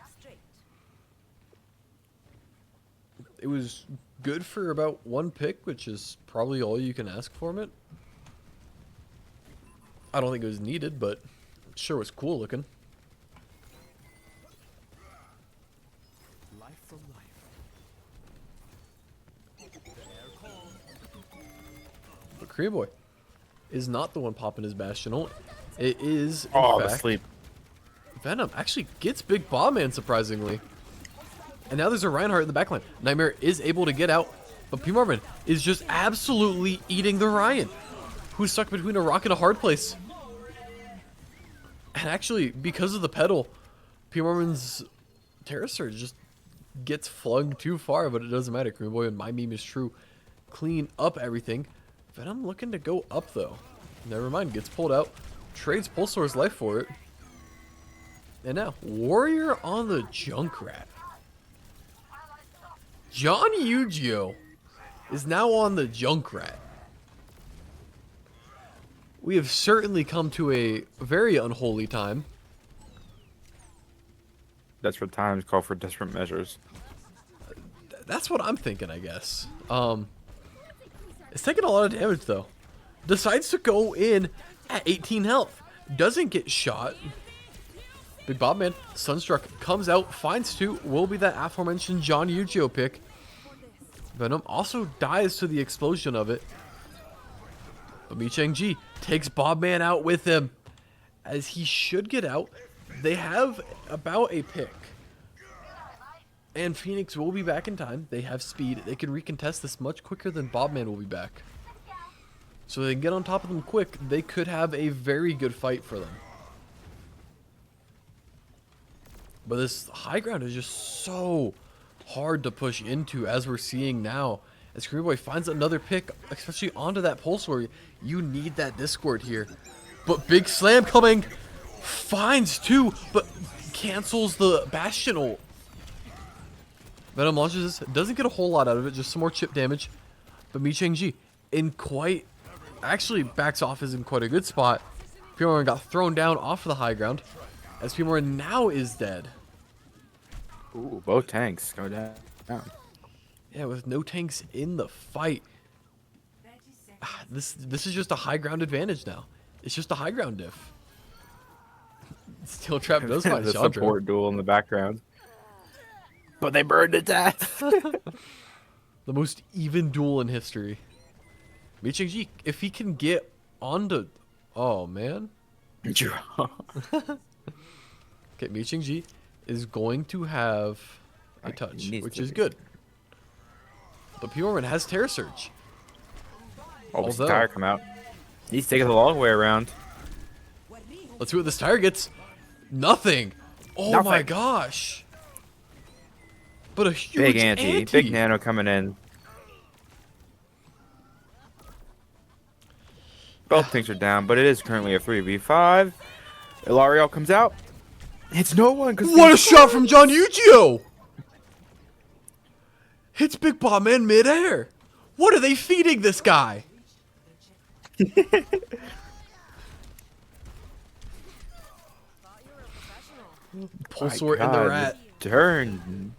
It was good for about one pick, which is probably all you can ask from it. I don't think it was needed, but it sure was cool looking. Life from life. But Korea Boy is not the one popping his Bastion ult. It is, in Oh, fact, asleep. Venom actually gets Big Bob Man, surprisingly. And now there's a Reinhardt in the backline. Nightmare is able to get out, but P. Marvin is just absolutely eating the Ryan, who's stuck between a rock and a hard place. And actually, because of the pedal, P. Marvin's Terra Surge just gets flung too far, but it doesn't matter. Korean Boy and my meme is true. Clean up everything. Venom looking to go up, though. Never mind, gets pulled out. Trades Pulsar's life for it. And now, Warrior on the Junkrat. John Yu-Gi-Oh! Is now on the Junkrat. We have certainly come to a very unholy time. Desperate times call for desperate measures. That's what I'm thinking, I guess. It's taking a lot of damage, though. Decides to go in at 18 health. Doesn't get shot. Big Bob Man, Sunstruck, comes out, finds two. Will be that aforementioned John Yu-Gi-Oh pick. Venom also dies to the explosion of it. But Mi Chang Ji takes Bob Man out with him. As he should get out. They have about a pick. And Pheonix will be back in time. They have speed. They can recontest this much quicker than Bob Man will be back. So they can get on top of them quick. They could have a very good fight for them. But this high ground is just so hard to push into, as we're seeing now. As Korean Boy finds another pick, especially onto that pulse warrior. You need that Discord here. But Big Slam coming. Finds two, but cancels the Bastion ult. Venom launches this. Doesn't get a whole lot out of it. Just some more chip damage. But Mi Chang Ji in quite... Actually backs off is in quite a good spot. Pheonix got thrown down off of the high ground. As Pheonix now is dead. Ooh, both tanks go down. Yeah, with no tanks in the fight. This is just a high ground advantage now. It's just a high ground diff. Steel Trap does find the Chandra. support duel in the background. But they burned to death. The most even duel in history. Mi Chang Ji, if he can get onto... Oh, man. Okay, Mi Chang Ji is going to have a touch, which is good. But Pheonix has Terra Surge. Oh, this tire come out. He's taking the long way around. Let's see what this tire gets. Nothing. Oh Nothing. my gosh. But a huge Big anti. Big nano coming in. Both things are down, but it is currently a 3v5. Ilariel comes out. It's no one. What a shot from John Yu-Gi-Oh! Hits Big Bob Man midair. What are they feeding this guy? Pulsar and the rat. Turn.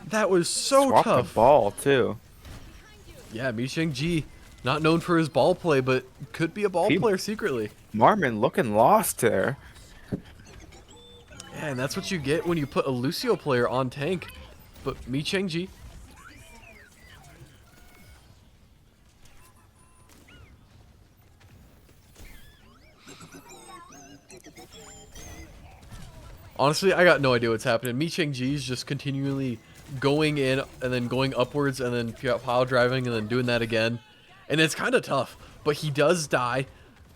That was so Swap tough. the ball too. Yeah, Mi Chang Ji, not known for his ball play, but could be a ball player secretly. Marmon looking lost there. Yeah, and that's what you get when you put a Lucio player on tank. But Mi Chang Ji. Honestly, I got no idea what's happening. Mi Chang Ji is just continually going in and then going upwards and then pile driving and then doing that again. And it's kind of tough, but he does die.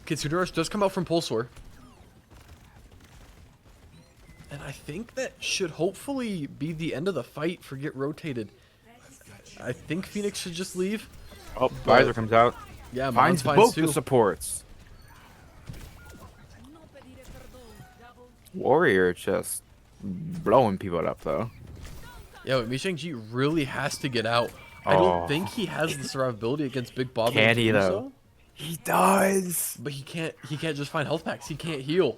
Kitsune Rush does come out from Pulsar. And I think that should hopefully be the end of the fight for Get Rotated. I think Pheonix should just leave. Oh, Visor comes out. Yeah, Finds both the supports. Warrior just blowing people up, though. Yeah, but Micheng-Ji really has to get out. I don't think he has the survivability against Big Bob. Can he, though? He does. But he can't just find health packs. He can't heal.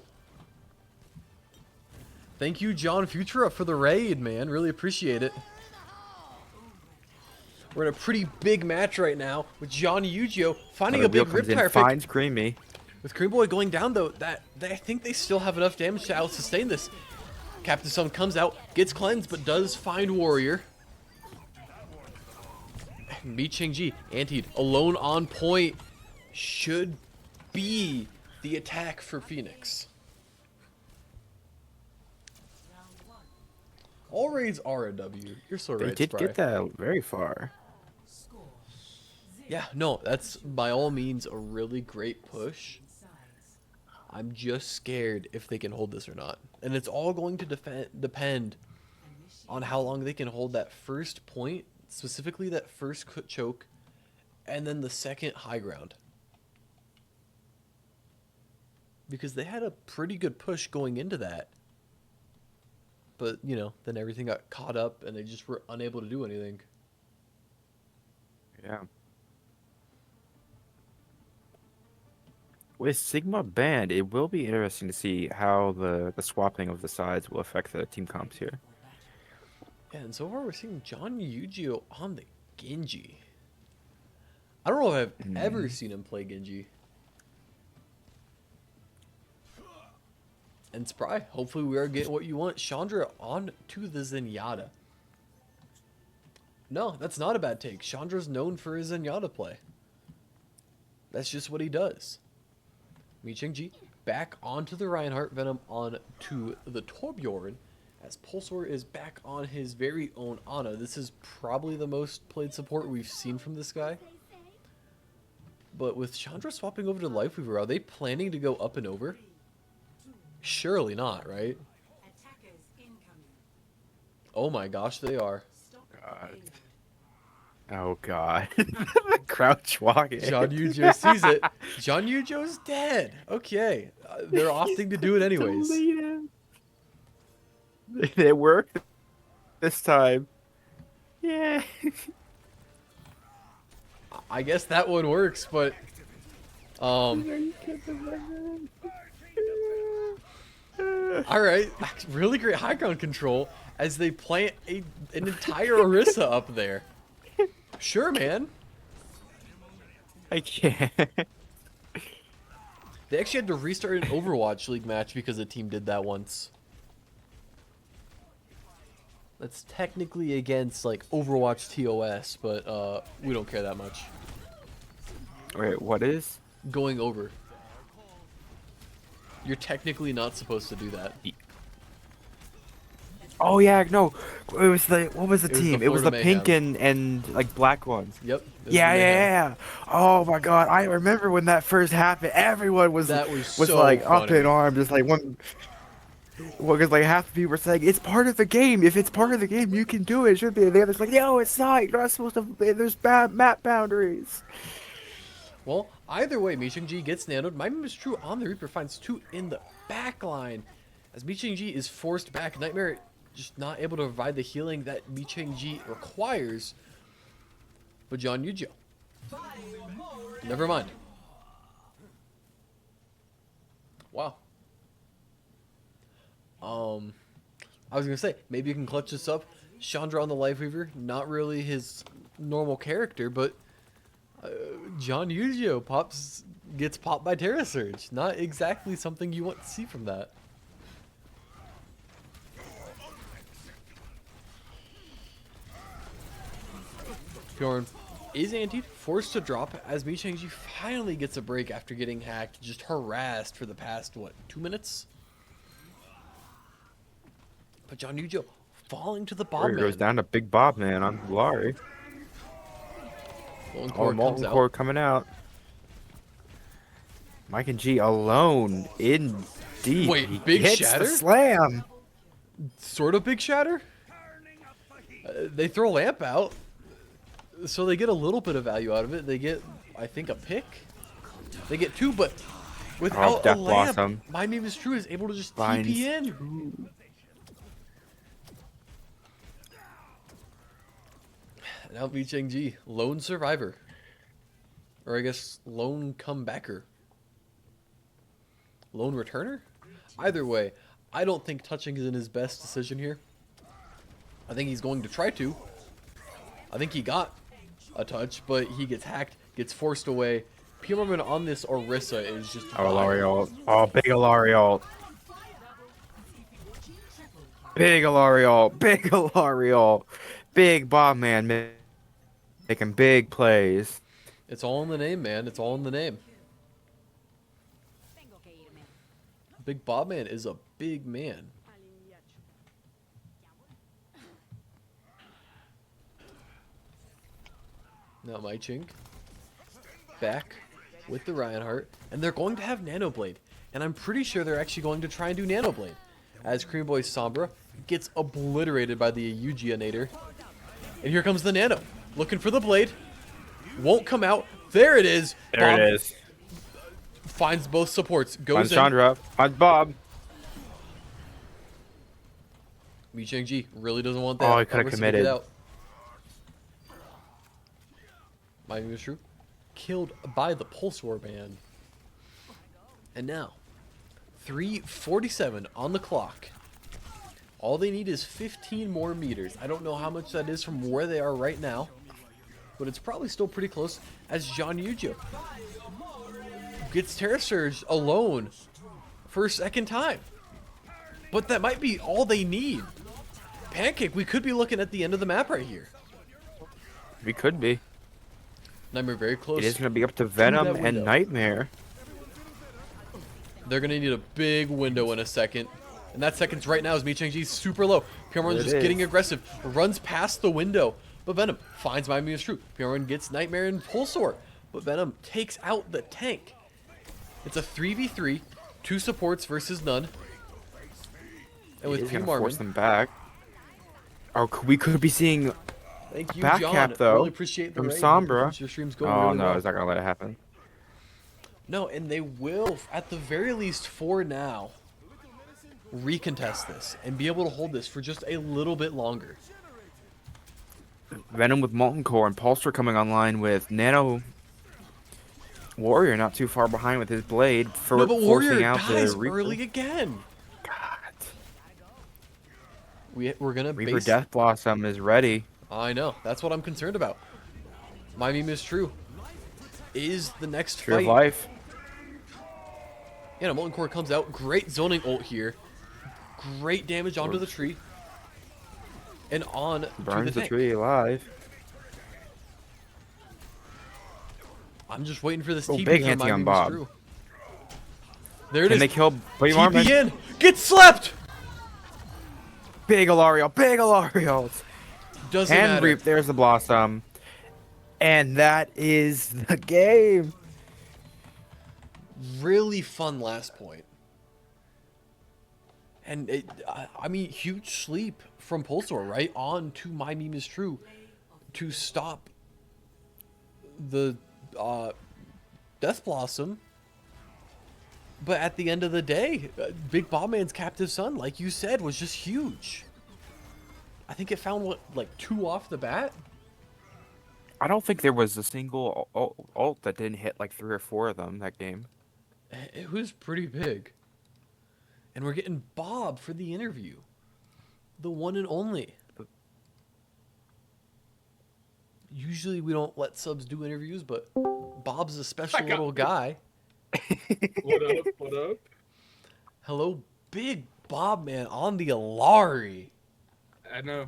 Thank you, John Futura, for the raid, man. Really appreciate it. We're in a pretty big match right now with John Yu-Gi-Oh finding a big Riptire pick. Finds Creamy. With Cream Boy going down, though, I think they still have enough damage to out-sustain this. Captain Sun comes out, gets cleansed, but does find Warrior. Micheng-Ji, antied, alone on point, should be the attack for Pheonix. All raids are a W. You're so right, They did Spry. get that very far. Yeah, no, that's by all means a really great push. I'm just scared if they can hold this or not. And it's all going to depend on how long they can hold that first point, specifically that first choke, and then the second high ground. Because they had a pretty good push going into that. But, you know, then everything got caught up and they just were unable to do anything. Yeah. With Sigma banned, it will be interesting to see how the swapping of the sides will affect the team comps here. Yeah, and so far we're seeing John Yu-Gi-Oh on the Genji. I don't know if I've ever seen him play Genji. And Spry, hopefully we are getting what you want. Chandra on to the Zenyatta. No, that's not a bad take. Chandra's known for his Zenyatta play. That's just what he does. Micheng-Ji back onto the Reinhardt, Venom on to the Torbjorn, as Pulsar is back on his very own Ana. This is probably the most played support we've seen from this guy. But with Chandra swapping over to Lifeweaver, are they planning to go up and over? Surely not, right? Oh my gosh, they are. God. Oh god. The crouch walking. John Yu-Gi-Oh sees it. John Yu-Gi-Oh's dead. Okay. They're opting to do it anyways. It worked this time. Yeah. I guess that one works, but alright. Really great high ground control as they plant an entire Orisa up there. Sure, man. I can't. They actually had to restart an Overwatch League match because the team did that once. That's technically against like Overwatch TOS, but we don't care that much. Wait, what is? Going over. You're technically not supposed to do that. Oh yeah, no. It was the what was the It was team? the It was the Florida pink and like black ones. Yep. Yeah. Oh my god, I remember when that first happened. Everyone was That was so like funny. up in arms, just like one. Well, because like half the people were saying it's part of the game. If it's part of the game, you can do it. It should be. The others like, no, it's not. You're not supposed to. There's bad map boundaries. Well, either way, Micheng-Ji gets nanoed. My meme is true on the Reaper, finds two in the back line. As Micheng-Ji is forced back, Nightmare just not able to provide the healing that Micheng-Ji requires. But John Yu-Gi-Oh. Never mind. Wow. I was gonna say, maybe you can clutch this up. Chandra on the Lifeweaver, not really his normal character, but John Yu-Gi-Oh gets popped by Terra Surge. Not exactly something you want to see from that. Bjorn is antied, forced to drop as Micheng-Ji finally gets a break after getting hacked, just harassed for the past, what, 2 minutes? But John Yu-Gi-Oh falling to the Bob Warrior Man. goes down to Big Bob Man on Lari. Molten Oh, Core comes Molten out. Core coming out. Mike and G alone in deep. Wait, He big hits shatter? the slam. Sort of big shatter? They throw Lamp out, so they get a little bit of value out of it. They get, I think, a pick. They get 2, but without a Death Lamp, Blossom. My Name is True is able to just Finds TP in. Now V Cheng G, lone survivor. Or I guess lone comebacker. Lone returner? Either way, I don't think touching is in his best decision here. I think he's going to try to. I think he got a touch, but he gets hacked, gets forced away. Purman on this Orisa is just Oh, Lari ult. Oh, big Lari ult. Big Lari ult. Big Lari ult. Big Bob Man making big plays. It's all in the name, man. It's all in the name. Big Bob Man is a big man. Now my Chink back with the Reinhardt, and they're going to have Nano Blade, and I'm pretty sure they're actually going to try and do Nano Blade, as Cream Boy Sombra gets obliterated by the Eugeonator, and here comes the Nano, looking for the blade, won't come out. There it is. There Bob it is. finds both supports, goes Finds in. Chandra. Finds Bob. Mi Cheng Ji really doesn't want that. Oh, he could have Orisa to committed. get out. My name is True. Killed by the Pulsar Man. And now, 3:47 on the clock. All they need is 15 more meters. I don't know how much that is from where they are right now, but it's probably still pretty close, as John Yujo gets Terra Surge alone for a second time. But that might be all they need. Pancake, we could be looking at the end of the map right here. We could be. Nightmare very close. It is going to be up to Venom that and window. Nightmare. They're going to need a big window in a second. And that second's right now as Mi Cheng Ji's super low. Purmon's just getting aggressive. Runs past the window. But Venom finds Miami is True. Purmon gets Nightmare and Pulsar. But Venom takes out the tank. It's a 3v3. 2 supports versus none. And with He's going to Purmon, force them back. Oh, we could be seeing thank you, back John. cap, though, Really appreciate the from raid. Sombra. Your stream's going Oh, really no, well. he's not going to let it happen. No, and they will, at the very least for now, recontest this and be able to hold this for just a little bit longer. Venom with Molten Core and Pulsar coming online with Nano Warrior not too far behind with his blade for No, but forcing Warrior out dies the Reaper. early again. God. We're gonna Reaper base. Death Blossom is ready. I know. That's what I'm concerned about. My meme is true. Is the next True of fight? life. Yeah, Molten Core comes out. Great zoning ult here. Great damage onto the tree. And on to Burns the the tank. tree alive. I'm just waiting for this Oh, TP big from anti My on Meme is Bob. True. There it Can is. they kill Buddy TP Marmon? in. Get slapped. Big Alario. Big Alario. Doesn't And matter. Reap. There's the Blossom. And that is the game. Really fun last point. And it, I mean, huge sleep from Pulsar, right? On to My Meme is True to stop the Death Blossom. But at the end of the day, Big Bob Man's captive son, like you said, was just huge. I think it found, what, like 2 off the bat? I don't think there was a single ult that didn't hit like 3 or 4 of them that game. It was pretty big. And we're getting Bob for the interview. The one and only. Usually we don't let subs do interviews, but Bob's a special little guy. What up? What up? Hello, Big Bob Man on the Alari. I know.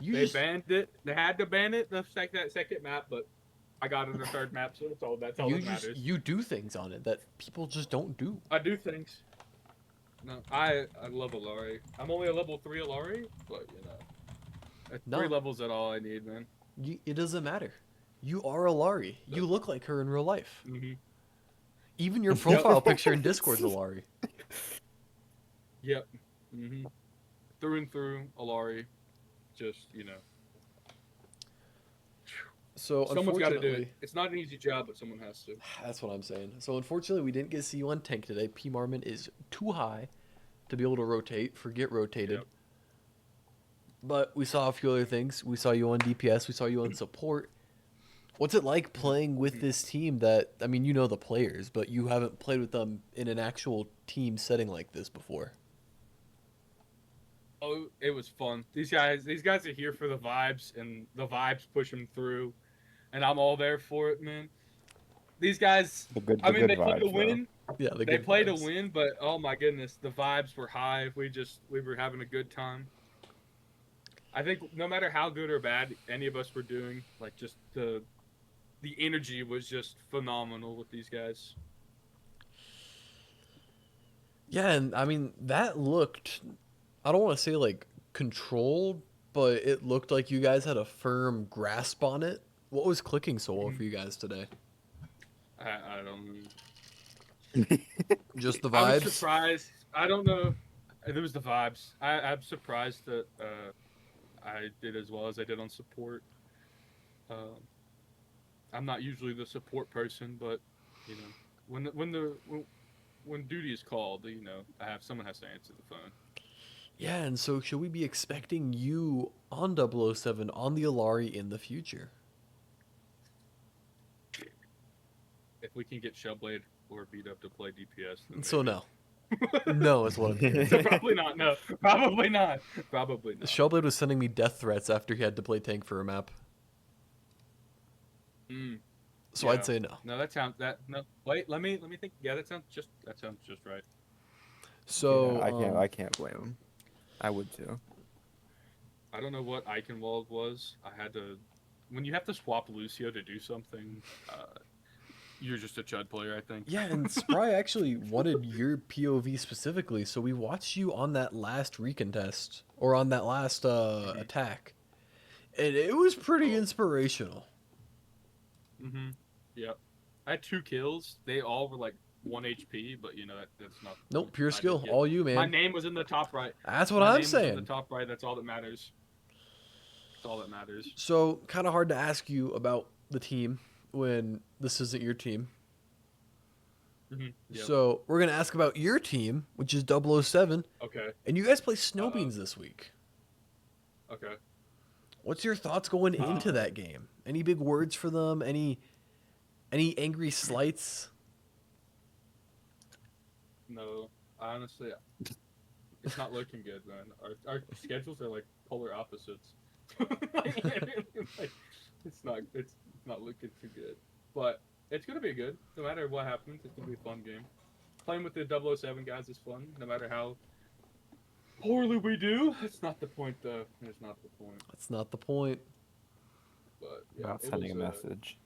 You They just, banned it. They had to ban it that second map, but I got it in the third map, so that's all you that just matters. you do things on it that people just don't do. I do things. No, I love Alari. I'm only a level 3 Alari, but at No. 3 levels at all I need, man. It doesn't matter. You are a Lari. You look like her in real life. Mm-hmm. Even your Yep. profile picture in Discord's a Lari. Yep. Mm-hmm. Through and through, Alari. Just, So someone's got to do unfortunately, it. It's not an easy job, but someone has to. that's what I'm saying. So unfortunately, we didn't get to see you on tank today. P Marmon is too high to be able to rotate. Forget rotated. Yep. But we saw a few other things. We saw you on DPS. We saw you on support. What's it like playing with this team that, I mean, you know the players, but you haven't played with them in an actual team setting like this before? Oh, it was fun. These guys are here for the vibes, and the vibes push them through, and I'm all there for it, man. These guys, The good I mean, they play vibes, to though. win. Yeah, the They good play to vibes. win, but oh my goodness, the vibes were high. We were having a good time. I think no matter how good or bad any of us were doing, like just the energy was just phenomenal with these guys. Yeah, and I mean, that looked, I don't want to say like controlled, but it looked like you guys had a firm grasp on it. What was clicking so well for you guys today? I don't know. Just the I was vibes? surprised. I don't know. It was the vibes. I'm surprised that I did as well as I did on support. Um, I'm not usually the support person, but you know, when duty is called, someone has to answer the phone. Yeah, and so should we be expecting you on 007 on the Alari in the future? If we can get Shellblade or beat up to play DPS, then So maybe. no. No is what I'm hearing. So probably not. No, probably not. Probably not. Shellblade was sending me death threats after he had to play tank for a map. Mm, So yeah. I'd say no. No, no. Wait, let me think. Yeah, that sounds just right. So Yeah, I can't blame him. I would too. I don't know what Eichenwald was. I had to. When you have to swap Lucio to do something, you're just a Chud player, I think. yeah, and Spry actually wanted your POV specifically, so we watched you on that last recontest or on that last attack, and it was pretty inspirational. Mm-hmm. Yep. I had 2 kills. They all were like 1 HP, but that's not. Nope, pure I did skill, get- all you, man. My name was in the top right. That's what My I'm name was in the saying. top right. That's all that matters. That's all that matters. So kind of hard to ask you about the team when this isn't your team. Mm-hmm. Yep. So we're gonna ask about your team, which is 007, Okay. and you guys play Snowbeans this week. Okay. What's your thoughts going into that game? Any big words for them? Any angry slights? No, honestly, it's not looking good, man. Our schedules are like polar opposites. It's not looking too good, but it's gonna be good. No matter what happens, it's gonna be a fun game. Playing with the 007 guys is fun, no matter how poorly we do. That's not the point, though. It's not the point. That's not the point. But yeah, About it sending a was, message.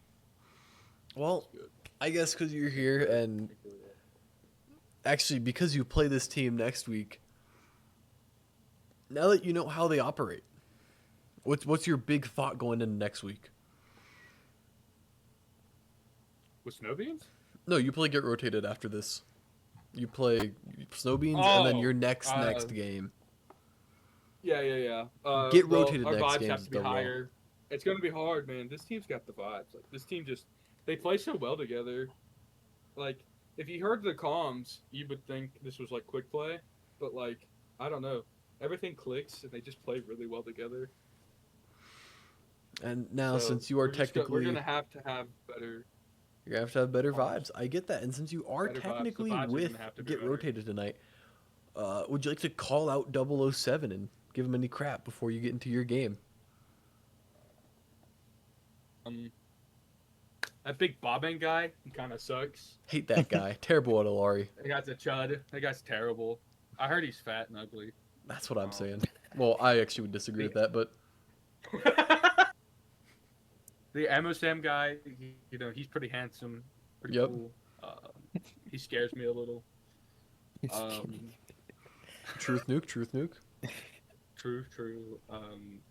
Well, good. I guess because you're here, and actually because you play this team next week. Now that you know how they operate, what's your big thought going into next week? With Snowbeans? No, you play get rotated after this. You play Snowbeans, and then your next game. Yeah. Get rotated our next vibes games have to be done well. higher. It's gonna be hard, man. This team's got the vibes. Like this team they play so well together. Like if you heard the comms, you would think this was like quick play, but like I don't know, everything clicks and they just play really well together. And now, So since you are we're gonna have to have better. you're gonna have to have better Comms. vibes. I get that. And since you are Better vibes. The technically vibes are with gonna have to be get better. rotated tonight, would you like to call out 007 and give him any crap before you get into your game? That big bobbing guy, he kind of sucks. Hate that guy. Terrible at Alari. That guy's a chud. That guy's terrible. I heard he's fat and ugly. That's what I'm saying. Well, I actually would disagree with that, but The MSM guy, he's pretty handsome, pretty Yep. cool. He scares me a little. Truth nuke, truth nuke. True.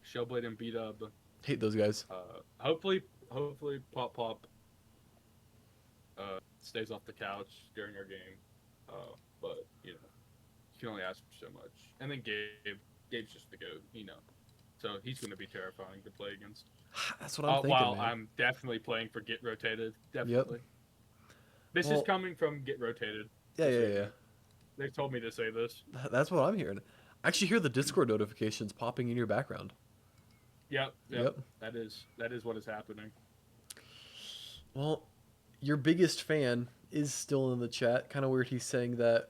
Shellblade and beat up. Hate those guys. Hopefully, Pop stays off the couch during our game. But you can only ask for so much. And then Gabe's just the goat, So he's going to be terrifying to play against. That's what I'm thinking, While man. I'm definitely playing for Get Rotated, definitely. This is coming from Get Rotated. Yeah. They told me to say this. That's what I'm hearing. I actually hear the Discord notifications popping in your background. Yep. That is what is happening. Well, your biggest fan is still in the chat. Kind of weird he's saying that.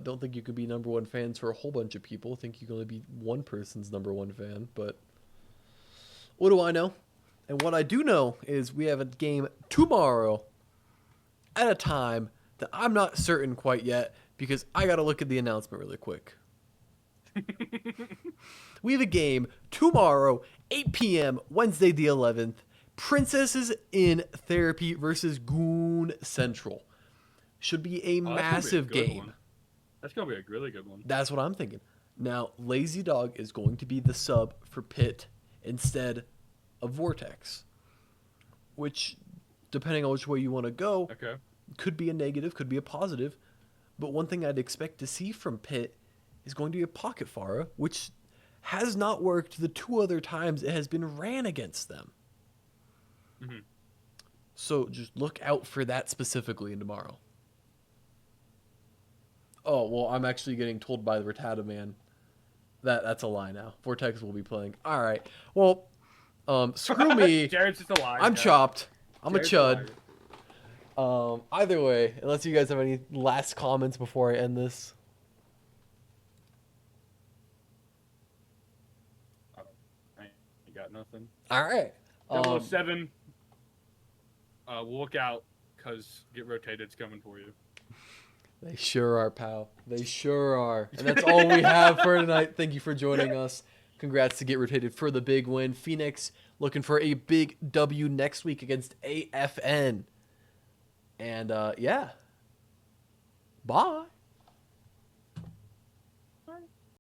Don't think you could be number one fans for a whole bunch of people. Think you can only be one person's number one fan. But what do I know? And what I do know is we have a game tomorrow at a time that I'm not certain quite yet because I got to look at the announcement really quick. We have a game tomorrow, 8 p.m., Wednesday the 11th. Princesses in Therapy versus Goon Central. Should be a massive game. That's going to be a really good one. That's what I'm thinking. Now, Lazy Dog is going to be the sub for Pit instead of Vortex. Which, depending on which way you want to go, could be a negative, could be a positive. But one thing I'd expect to see from Pit is going to be a Pocket Pharah, which has not worked the two other times it has been ran against them. Mm-hmm. So just look out for that specifically in tomorrow. Oh, well, I'm actually getting told by the Rattata man that's a lie now. Vortex will be playing. All right. Well, screw me. Jared's just a liar. I'm chopped. I'm Jared's a chud. Either way, unless you guys have any last comments before I end this. I ain't got nothing. All right. 007, we'll look out because Get Rotated's coming for you. They sure are, pal. They sure are. And that's all we have for tonight. Thank you for joining us. Congrats to Get Rotated for the big win. Pheonix looking for a big W next week against AFN. And, yeah. Bye.